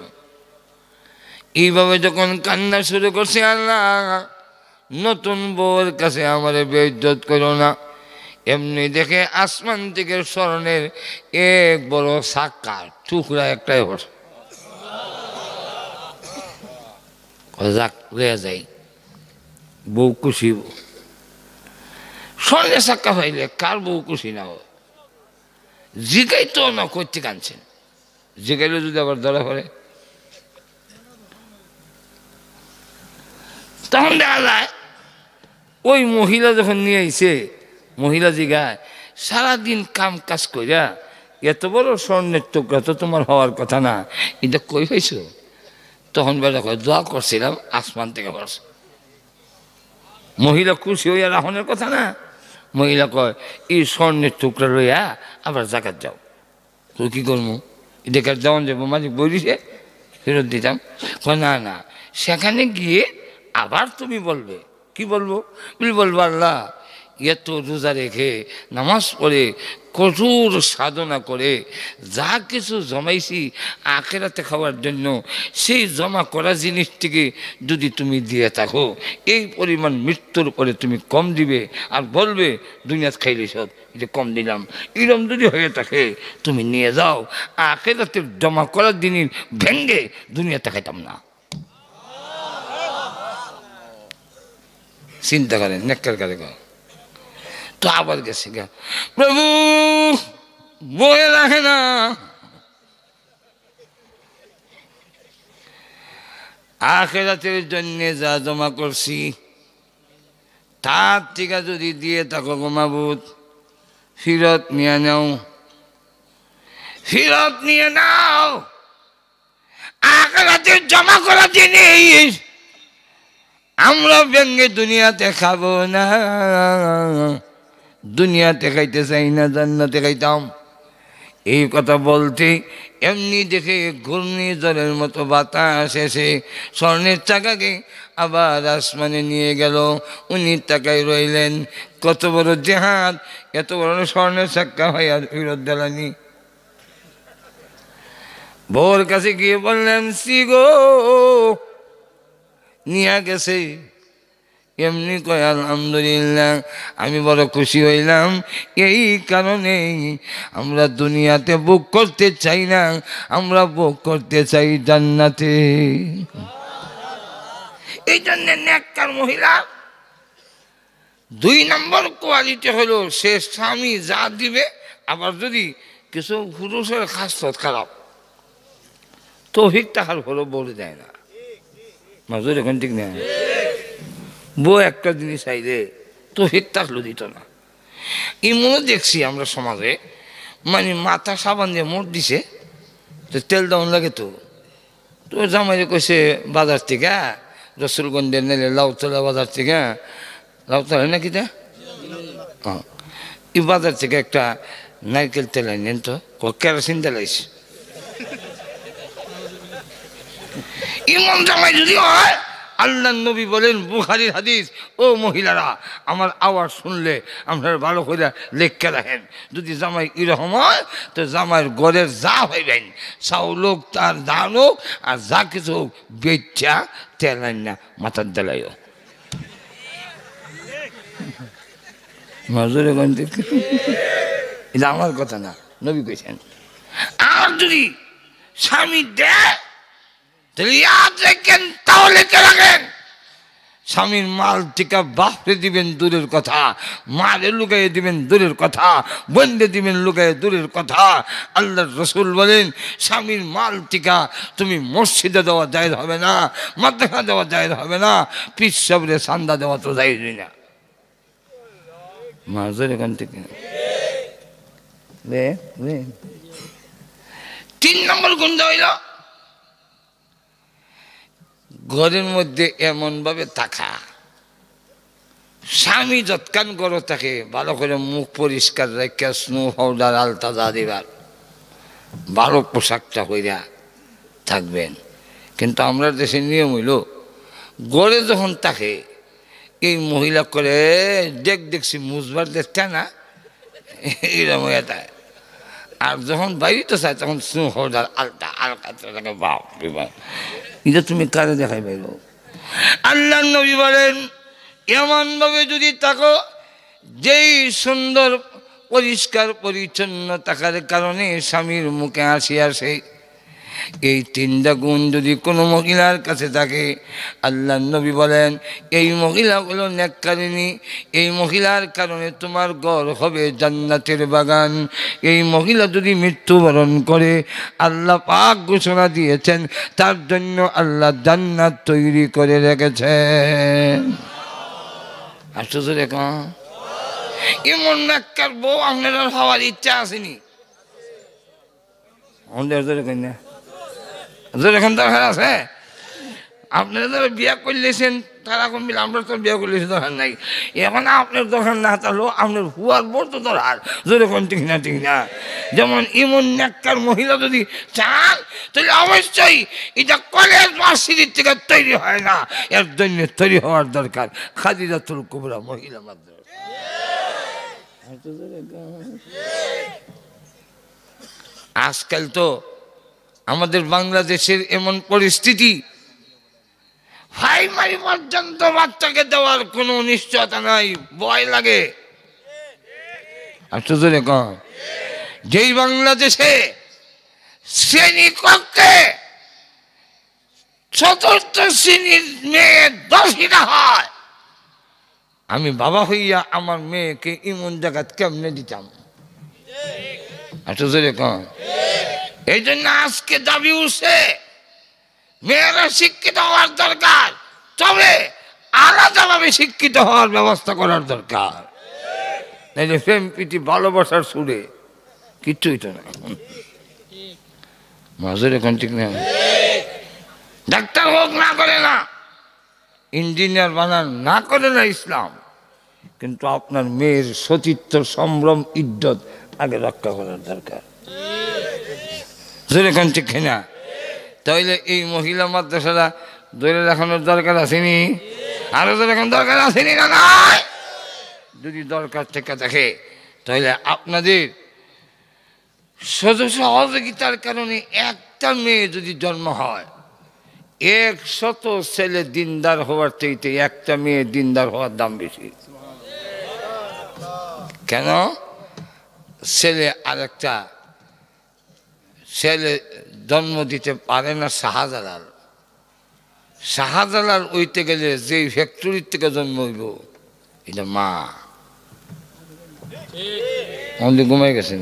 Speaker 1: এইভাবে যখন কান্না শুরু করছে, আল্লাহ নতুন বউর কাছে আমার বেইজ্জত করো না। এমনি দেখে আসমান থেকে স্বর্ণের এক বড় সাক্কা টুকরা একটাই বসে যাই। বউ খুশি, স্বর্ণের সাক্কা পাইলে কার বউ খুশি না হয়? জিগাই তো না করতে কানছেন, জিগাইলে যদি আবার ধরা পড়ে তখন দেখা যায় ওই মহিলা যখন নিয়ে আইছে, মহিলা জিগায় সারাদিন কাম কাজ কইরা এত বড় স্বর্ণের টুকরা তো তোমার হওয়ার কথা না, এটা কই হয়েছ? তখন বেলা কয় দোয়া করছিলাম আসমান থেকে পড়ছে। মহিলা খুশি হইয়া রাখনের কথা না। মহিলা কয় এই স্বর্ণের টুকরা লইয়া আবার জাকাত যাও। তো কী করবো, এটাকে যাওয়ান যাবো মালিক বলিছে ফেরত দিতাম। কয় না না, সেখানে গিয়ে আবার তুমি বলবে। কি বলবো? বলবো আল্লাহ এত রোজা রেখে নামাজ পড়ে কঠোর সাধনা করে যা কিছু জমাইছি আখেরাতে খাওয়ার জন্য, সেই জমা করা জিনিসটিকে যদি তুমি দিয়ে থাকো, এই পরিমাণ মৃত্যুর পরে তুমি কম দিবে আর বলবে দুনিয়াতে খাইলে সব এটা কম দিলাম, এরকম যদি হয়ে থাকে তুমি নিয়ে যাও, আখেরাতে জমা করা জিনিস ভেঙ্গে দুনিয়াতে খাইতাম না। চিন্তা করেন নেককার কারে গো। তো আবার গেছে গা, প্রভু বয়ে রাখে না, আখেরাতের জন্য যা জমা করছি তার থেকে যদি দিয়ে থাকো গো মাবুদ, ফিরত নিয়ে নাও, ফিরত নিয়ে নাও। আখেরাতের জমা করা জিনিস আমরা ভেঙ্গে দুনিয়াতে খাবো না, দুনিয়াতে খাইতে চাই না, জান্নাতে খাইতাম। এই কথা বলতে এমনি দেখে ঘূর্ণিঝড়ের মতো বাতাস এসে স্বর্ণের চাকাকে আবার আসমানে নিয়ে গেল। উনি তাকায় রইলেন, কত বড় জেহাদ, এত বড় স্বর্ণের চাক্কা হয় আর ফিরত দিলানি। বউর কাছে গিয়ে বললেন সিগো নিয়ে গেছে। এমনি কয় আলহামদুলিল্লাহ, আমি বড় খুশি হইলাম। এই কারণেই আমরা দুনিয়াতে বুক করতে চাই না, আমরা বুক করতে চাই জান্নাতে। এই জন্য নেককার মহিলা 2 নম্বর কোয়ালিটি হলো সে স্বামী যা দিবে, আবার যদি কিছু পুরুষের খাসলত খারাপ তৌফিক তাহার হলো বলে দেয় না। মাজুর এখন ঠিক নেই, বউ একটা জিনিস চাইলে তৌফিক থাকলো দিত না। এমনও দেখছি আমরা সমাজে, মানে মাথা সাবান দিয়ে মোট দিছে, তো তেল দাউন লাগে, তো জামাইরে কইছে বাজার থেকে রসুলগঞ্জের নেলে লাউতলা বাজার থেকে, লাউতলা নাকি তা এই বাজার থেকে একটা নারকেল তেল আনেন, তো কেরোসিন তেল আইছে। ইমন জামাই যদি হয়, আল্লাহ নবী বলেন বুখারীর হাদিস, ও মহিলারা আমার আওয়াজ শুনলে আপনারা ভালো করে লেখকে রাখেন, যদি জামাই এরকম হয় তো জামাইয়ের ঘরের যা হইবেন, চাউল হোক তার ধান হোক আর যা কিছু হোক, বেচা তেল আন না মাথার দেলাইও। মাজুরে গঞ্জ, এটা আমার কথা না, নবী কইছেন। আর যদি স্বামী দেয় তাহলে কে রাখেন, স্বামীর মাল টিকা বাপরে দিবেন দূরের কথা, মারে লুকাইয়ে দিবেন দূরের কথা, বন্ধে দিবেন লুকাইয়ে দূরের কথা। আল্লাহর রসুল বলেন স্বামীর মাল টিকা তুমি মসজিদে দেওয়া জায়েজ হবে না, মাদ্রাসা দেওয়া জায়েজ হবে না, পীর সাহেবের চান্দা দেওয়া তো জায়েজ না। মাঝের এখান থেকে 3 নম্বর গুণ হইল ঘরের মধ্যে এমনভাবে থাকা, স্বামী যৎকান করো তাকে ভালো করে মুখ পরিষ্কার রেখে স্নো পাউডার আলতা দা দিবার, ভালো পোশাকটা হইয়া থাকবেন। কিন্তু আমরা দেশের নিয়ম হইল গড়ে যখন থাকে এই মহিলা করে দেখছি মুজবার দেখতে না, এরকম হয়ে যায়। আর যখন বাইরে তো চায় তখন স্নো পাউডার আলতা আলকাতে থাকে, বাপ এটা তুমি কারে দেখাই পাইব? আল্লাহ নবী বলেন এমনভাবে যদি তাকো যেই সুন্দর পরিষ্কার পরিচ্ছন্ন থাকার কারণে স্বামীর মুখে হাসি আসে, এই তিনটা গুণ যদি কোনো মহিলার কাছে থাকে, আল্লাহ নবী বলেন এই মহিলা হলো নেককারিনী, এই মহিলার কারণে তোমার ঘর হবে জান্নাতের বাগান। এই মহিলা যদি মৃত্যুবরণ করে, আল্লাহ পাক ঘোষণা দিয়েছেন তার জন্য আল্লাহ জান্নাত তৈরি করে রেখেছেন। আশ্চর্য দেখুন, এমন নেককার বউ আপনার হওয়ার ইচ্ছা আসেনি? এখন দরকার আছে? আপনারা যারা বিয়া করলেছেন তারা এখন মিলে আমরা তো বিয়া করলেছি, দরকার নাই। এখন আপনার দরকার না থাকলেও আপনার হুয়ার বড় তো দরকার, যেরকম ঠিক না ঠিক না। যেমন এমন নেককার মহিলা যদি চান, তাহলে অবশ্যই এটা কলেজ মার্সিটির থেকে তৈরি হয় না, এর জন্য তৈরি হওয়ার দরকার খাদিজাতুল কুবরা মহিলা মাদ্রাসা। আজকাল তো আমাদের বাংলাদেশের এমন পরিস্থিতি, প্রাইমারি পর্যন্ত বাচ্চাকে দেওয়ার কোনো নিশ্চয়তা নাই, ভয় লাগে। আশ্চর্য কম, যেই বাংলাদেশে শ্রেণীকক্ষে চতুর্থ শ্রেণীর মেয়ে 10টা হয়, আমি বাবা হইয়া আমার মেয়েকে এমন জায়গায় কেমনে দিতাম? আশ্চর্য কম। এই জন্য আজকে দাবি উঠছে মেয়েরা শিক্ষিত হওয়ার দরকার, তবে আলাদাভাবে শিক্ষিত হওয়ার ব্যবস্থা করার দরকার। নাইলে প্রেম প্রীতি ভালোবাসার সুরে কিচ্ছুই তো না। মাজুর এখন ঠিক না, ডাক্তার হোক না করে না, ইঞ্জিনিয়ার বানান না করে না ইসলাম, কিন্তু আপনার মেয়ের সতীত্ব সম্ভ্রম ইজ্জত আগে রক্ষা করার দরকার। যেরকম ঠিক না, তাইলে এই মহিলা মাদ্রাসাটা ধরে রাখানোর দরকার আসেনি? আরো যেরকম দরকার আসেনি না? নয়, যদি দরকার থেকে থাকে তাহলে আপনাদের সহযোগিতার কারণে একটা মেয়ে যদি জন্ম হয়, 100 ছেলে দিনদার হওয়ার চাইতে একটা মেয়ে দিনদার হওয়ার দাম বেশি। কেন? ছেলে আরেকটা ছেলে জন্ম দিতে পারে না। শাহজালাল ওইতে গেলে যে ফ্যাক্টরির থেকে জন্ম হইব, এটা মা অনেক ঘুমাই গেছেন,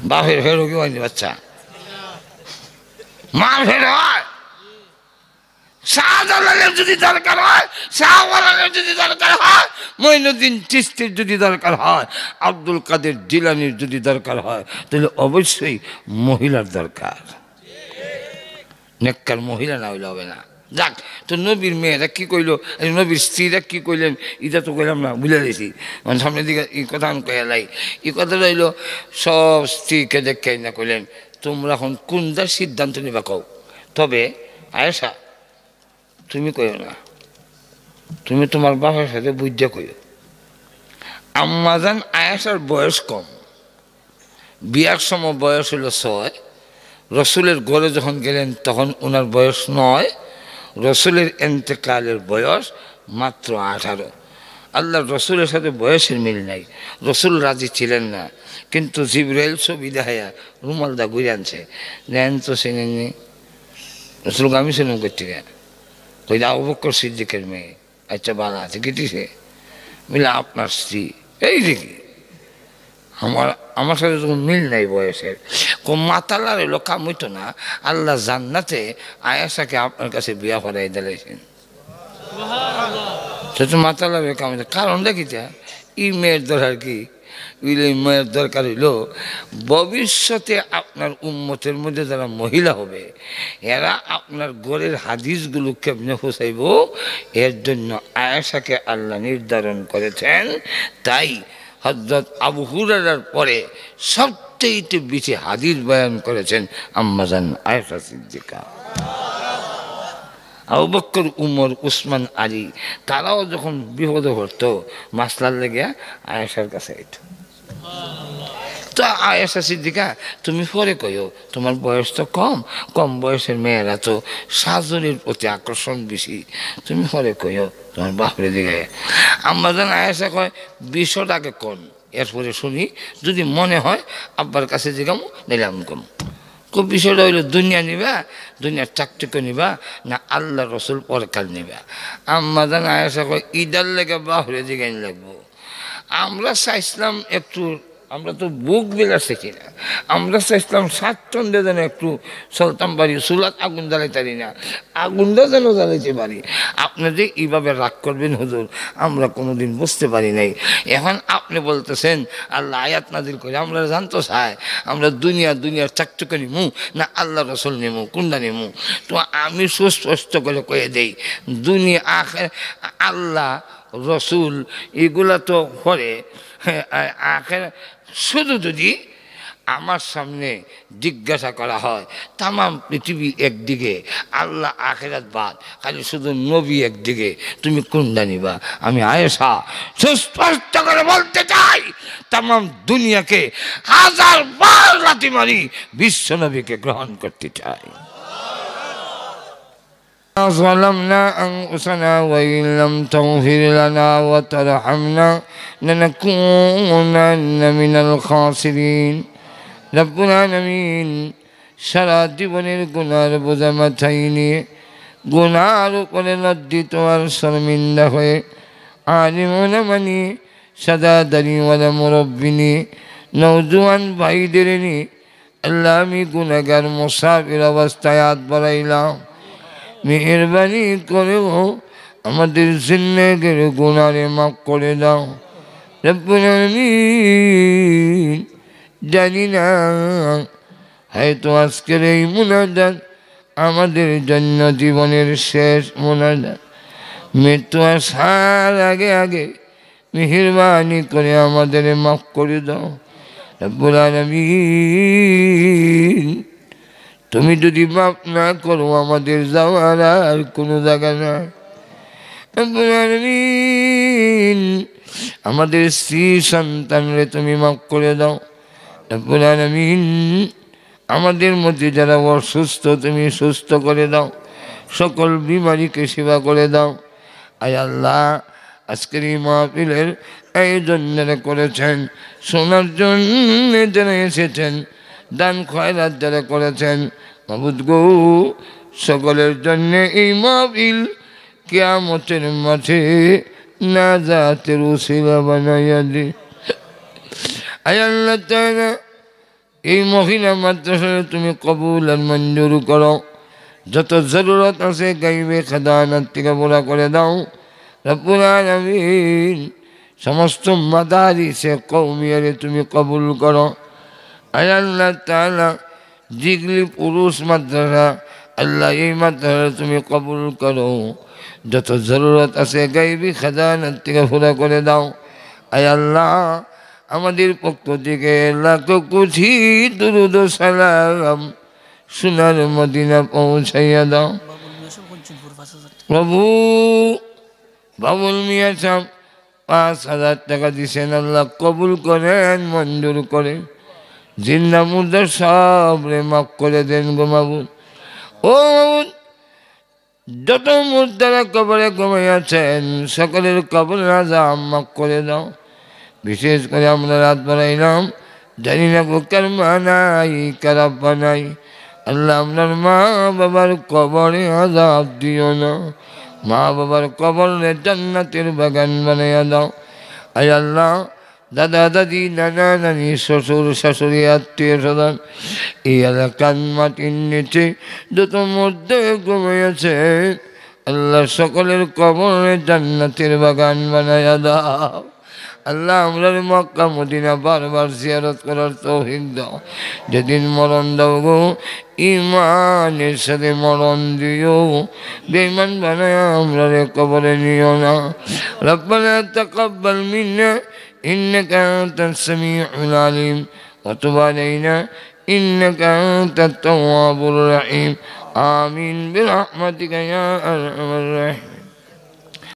Speaker 1: বাপের ফেরো কি হয়নি বাচ্চা, মার ফেরো হয়। শাহজালালের যদি দরকার হয়, শাহওয়ালালের যদি দরকার হয়, মঈনুদ্দিন চিশতির যদি দরকার হয়, আব্দুল কাদের জিলানির যদি দরকার হয়, তাহলে অবশ্যই মহিলার দরকার। নেককার মহিলা না হইলে হবে না। যাক, তো নবীর মেয়েরা কি কইল, নবীর স্ত্রীরা কি কইলেন, এটা তো কইলাম না, বুঝে গেছি। মানে সামনের দিকে এই কথা আমি কয়ালাই, এই কথা রইল সব স্ত্রীকে দেখে না কইলেন তোমরা এখন কোনটা সিদ্ধান্ত নিবা কও। তবে আয়েশা তুমি কইও না, তুমি তোমার বাবার সাথে বুঝা কইও। আম্মাজান আয়েশার বয়স কম, বিয়ার সময় বয়স হলো 6, রসুলের ঘরে যখন গেলেন তখন ওনার বয়স 9, রসুলের এন্তেকালের বয়স মাত্র 18। আল্লাহ রসুলের সাথে বয়সের মিল নাই, রসুল রাজি ছিলেন না, কিন্তু জিবরাইল ছবি দেখাইয়া রুমালদা ঘুরে আনছে, নেন তো চিনেননি। রসুলকে আমি চিনুম করতে কই আবু বকর সিদ্দিকের মেয়ে। আচ্ছা ভালো আছে, কেটেছে মিলে আপনার স্ত্রী। এই দেখি আমার সাথে যখন মিল নাই বয়সের, কোন মাতালার এলো কাম হইতো না। আল্লাহ জান্নাতে আয়েশাকে আপনার কাছে বিয়া করাই দিলেছেন, সেটা মাতালার কাম হইতো। কারণ দেখিতে এই মেয়ের দরকার কি, মেয়ের দরকার হইল ভবিষ্যতে আপনার উম্মতের মধ্যে যারা মহিলা হবে, এরা আপনার ঘরের হাদিসগুলো কেমনে হোসাইব, এর জন্য আয়েশাকে আল্লাহ নির্ধারণ করেছেন। তাই হযরত আবু হুরায়রার পরে সবচেয়ে বেশি হাদিস বয়ান করেছেন আম্মাজান আয়েশা সিদ্দিকা। আবু বকর, উমর, উসমান, আলী তারাও যখন বিপদে পড়তো মাসলার লেগে আয়েশার কাছে আইতো। তো আয়েশা সিদ্দিকা তুমি পরে কইও, তোমার বয়স তো কম, কম বয়সের মেয়েরা তো সাজনের প্রতি আকর্ষণ বেশি, তুমি পরে কইও তোমার বাপরে দিকে। আম্মা জান আয়েশা কয় 20 টাকা কোন, এরপরে শুনি, যদি মনে হয় আব্বার কাছে জিগামো নিলাম কম। খুব বিষয়টা হইল দুনিয়া নিবা, দুনিয়ার চাকচিক্য নিবা না আল্লাহ রসুল পরকাল নিবা। আম্মা জান আয়েশা কয় ঈদার লেগে বাপরে দিকে লাগবো। আমরা চাইছিলাম একটু, আমরা তো বুক বিলাস শিখি না, আমরা চাইছিলাম স্বাচ্ছন্দ্যে যেন একটু চলতাম পারি, চুলাত আগুন জ্বালাইতারি না, আগুনটা যেন জ্বালাইতে পারি। আপনি যে এইভাবে রাগ করবেন হুজুর, আমরা কোনোদিন বুঝতে পারি নাই। এখন আপনি বলতেছেন আল্লাহ আয়াত নাজিল করে, আমরা জানতো চাই আমরা দুনিয়ার চাকচুক্য নিমু না আল্লাহ রসুল নিমু, কোনটা নিমু? তো আমি সুস্পষ্ট করে কয়ে দেই, দুনিয়া আল্লাহ রসুল এগুলা তো করে আখের। শুধু যদি আমার সামনে জিজ্ঞাসা করা হয় তাম পৃথিবী একদিকে, আল্লাহ আখেরাত বাদ, খালি শুধু নবী একদিকে, তুমি কোনটা নিবা? আমি আয়েশা সুস্পষ্ট করে বলতে চাই, তাম দুনিয়াকে 1000 বার লাথি মারি বিশ্ব নবীকে গ্রহণ করতে চাই। ظلمنا أنفسنا وإن لم تغفر لنا وترحمنا لنكونن من الخاسرين। رب العالمين সারা জীবনের গুনার বোঝা মাথায় নিয়ে গুনার উপরে লজ্জিত আর শর্মিন্দা হয়ে আলিমুনা মানি সাদাদারিওয়ালা মুরব্বি নিয়ে নওজোয়ান ভাইদের নিয়ে আল্লাহ আমি গুনাহগার মুসাফির অবস্থায় হাত বাড়াইলাম, মেহেরবানি করেও আমাদের জিন্দেগির গুনারে মাফ করে দাও। রব্বুল আলামিন জানি না হয়তো আজকের এই মুনাজাত আমাদের জন্য জীবনের শেষ মুনাজাত, মৃত্যু আসার আগে আগে মেহেরবানি করে আমাদের মাফ করে দাও। রব্বুল আলামিন তুমি যদি মাফ না করো আমাদের যাওয়ার আর কোনো জায়গা নাই। রব্বুল আলামিন আমাদের স্ত্রী সন্তানরে তুমি মাফ করে দাও। রব্বুল আলামিন আমাদের মধ্যে যারা অসুস্থ তুমি সুস্থ করে দাও, সকল বিমারীকে সেবা করে দাও। আয় আল্লাহ আজকের এই মাহফিলের আয়োজন যারা করেছেন, শোনার জন্য যারা এসেছেন, দান খয়রাত যারা করেছেন, মাবুদ গো সকলের জন্য এই মাহফিল কিয়ামতের মাঠে নাজাতের উসিলা বানাইয়া দে। আয় আল্লাহ তাআলা এই মহিলা মাদ্রাসায় তুমি কবুল আর মঞ্জুর করো, যত জরুরত আছে গাইবে খাদানাত থেকে পুরা করে দাও। রব্বুল আলামিন সমস্ত মাদারিসে কওমিয়ারে তুমি কবুল করো। আয় আল্লাহ তাআলা জিগলি পুরুষ মাদ্রাসা, আল্লাহ এই মাদ্রাসা তুমি কবুল করো, যত জরুরত আছে গাইবি খাজানাত থেকে পুরা করে দাও। আয় আল্লাহ আমাদের পক্ষ থেকে লাখ কোটি দুরুদ সালাম সোনার মদিনা পৌঁছাইয়া দাও। প্রভু বাবুল মিয়া সাহেব 5000 টাকা দিছেন, আল্লাহ কবুল করেন, মঞ্জুর করেন, জিন্দা মুর্দা সব রে মাফ করে দেন গো মাবুদ। ও মাবুদ যত মুর্দারা কবরে ঘুমাইয়াছেন সকলের কবর আযাব মাফ করে দাও। বিশেষ করে আমরা রাত বাড়াইলাম, জানি না কার মা নাই কার আব্বা নাই, আল্লাহ আপনার মা বাবার কবরে আযাব দিও না, মা বাবার কবরে জান্নাতের বাগান বানাইয়া দাও। আয় আল্লাহ দাদা দাদি নানা নানি শ্বশুর শাশুড়ি আত্মীয় স্বজন এই এলাকার মাটির নিচে যত মধ্যে ঘুমিয়েছে আল্লাহ সকলের কবরে জান্নাতের বাগান বানাইয়া দাও। আল্লাহ আমরা মক্কা মদিনা বারবার জিয়ারত করার তৌফিক দাও। যেদিন মরণ দাও গো ইমানের সাথে মরণ দিও, বেঈমান বানায় আমরা কবরে নিও না। রব্বানা তাকাব্বাল মিন্না ইন্নাকা আনতাস সামিউল আলিম ওয়া তুব আলাইনা ইন্নাকা আনতাত তাওয়াবুর রহিম। আমিন বিরহমাতিকা ইয়া আরহামার রাহিমিন।